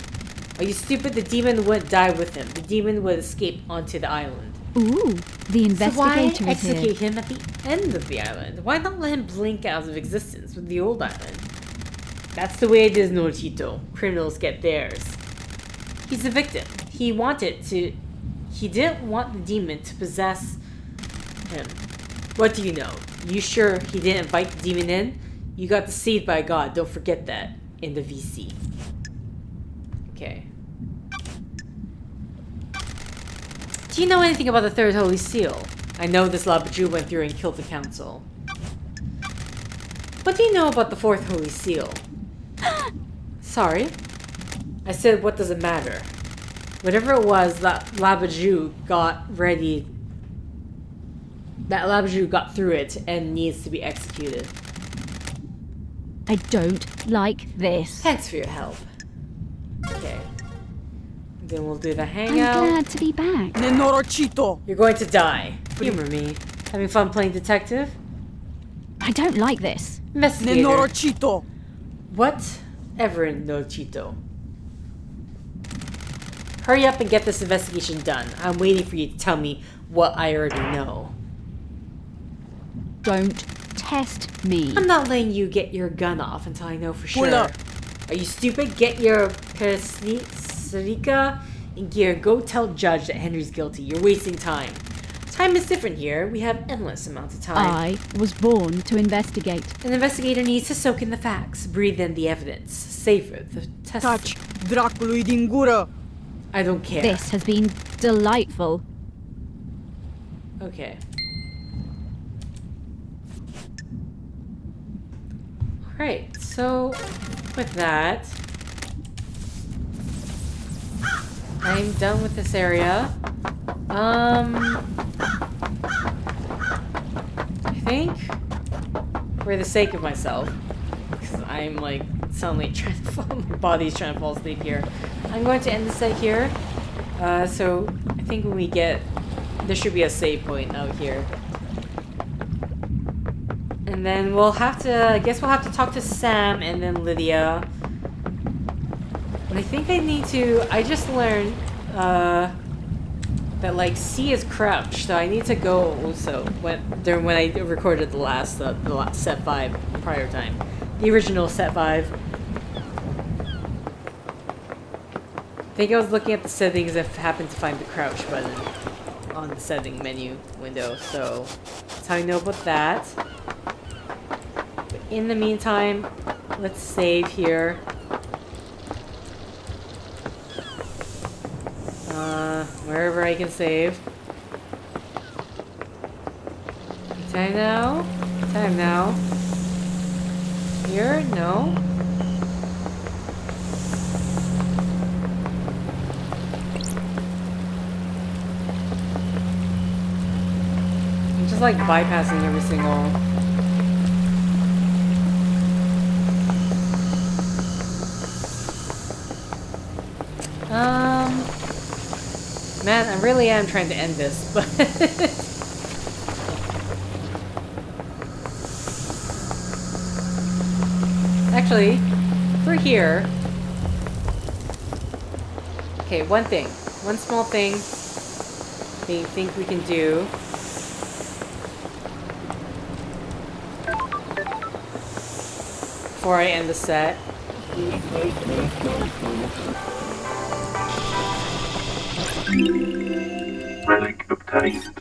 Are you stupid? The demon wouldn't die with him. The demon would escape onto the island. Ooh, the So why investigator is here. execute him at the end of the island? Why not let him blink out of existence with the old island? That's the way it is, Nochito. Criminals get theirs. He's a victim. He didn't want the demon to possess him. What do you know? You sure he didn't invite the demon in? You got deceived by God. Don't forget that in the VC. Okay. Do you know anything about the Third Holy Seal? I know this Labaju went through and killed the council. What do you know about the Fourth Holy Seal? Sorry? I said, what does it matter? Whatever it was that Labaju got ready... That Labaju got through it and needs to be executed. I don't like this. Thanks for your help. Okay. Then we'll do the I'm hangout. glad to be back. Nenorochito. You're going to die. Humor me. Having fun playing detective? I don't like this. Investigator. Nenorochito. Whatever, no Chito. Hurry up and get this investigation done. I'm waiting for you to tell me what I already know. Don't test me. I'm not letting you get your gun off until I know for sure. Pull up. Are you stupid? Get your Sarika in gear. Go tell Judge that Henry's guilty. You're wasting time. Time is different here. We have endless amounts of time. I was born to investigate. An investigator needs to soak in the facts, breathe in the evidence, savor the test. Touch Dracului din gură. I don't care. This has been delightful. Okay. Alright, so with that, I'm done with this area. I think, for the sake of myself, because I'm like suddenly trying to fall, my body's trying to fall asleep here, I'm going to end the set here. So I think when we get, there should be a save point out here. And then we'll have to, I guess we'll have to talk to Sam and then Lydia. And I think I need to, I just learned that like C is crouch, so I need to go also when I recorded the last set 5 prior time. The original set 5. I think I was looking at the settings and happened to find the crouch button on the setting menu window, so that's how I know about that. But in the meantime, let's save here. Wherever I can save. Time now? Time now. Here? No. I'm just like bypassing every single... Man, I really am trying to end this, but... Actually, for here... Okay, one thing. One small thing I think we can do. Before I end the set. Relic obtained.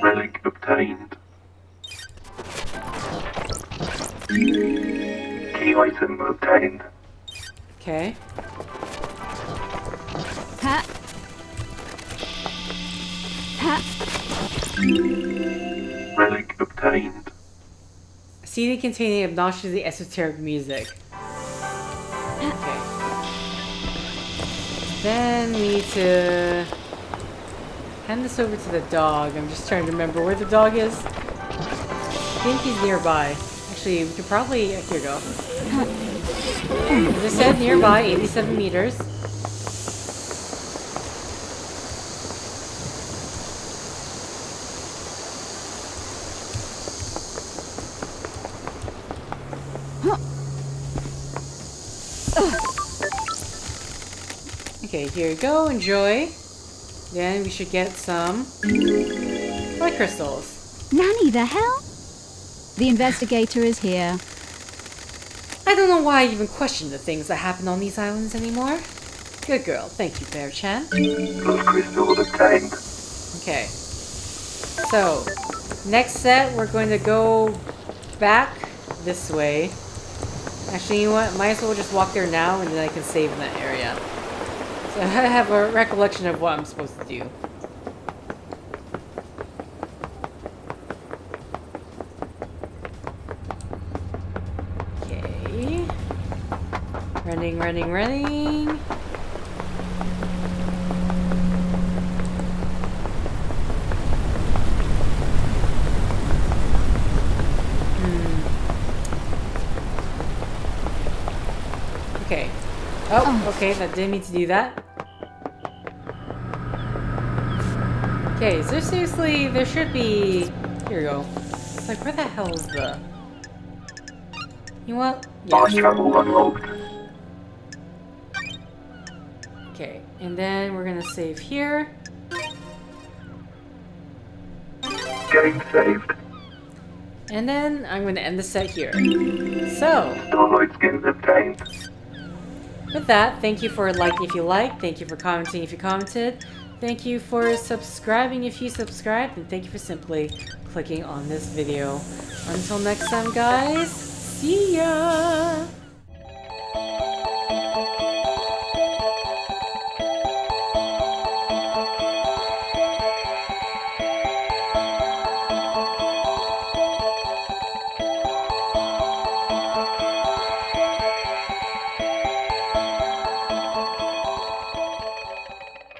Relic obtained. Key item obtained. Okay. Ha. Ha. Relic obtained. CD containing obnoxiously esoteric music. Okay. Then we need to hand this over to the dog. I'm just trying to remember where the dog is. I think he's nearby. Actually, we could probably... Here we go. As I said, nearby, 87 meters. Okay, here you go. Enjoy. Then we should get some light crystals. Nanny, the hell? The investigator is here. I don't know why I even question the things that happen on these islands anymore. Good girl. Thank you, Bear-chan. Those crystals obtained. Okay. So, next set, we're going to go back this way. Actually, you know what? Might as well just walk there now, and then I can save in that area. So I have a recollection of what I'm supposed to do. Okay. Running, running, running. Okay. Oh, okay, that didn't mean to do that. Okay, so seriously, there should be... Here we go. It's like, where the hell is the... You know what? Fast Yeah. travel unlocked. Okay, and then we're gonna save here. Game saved. And then I'm gonna end the set here. So, Starlight skins obtained. with that, thank you for liking if you liked, thank you for commenting if you commented, thank you for subscribing if you subscribed, and thank you for simply clicking on this video. Until next time, guys, see ya!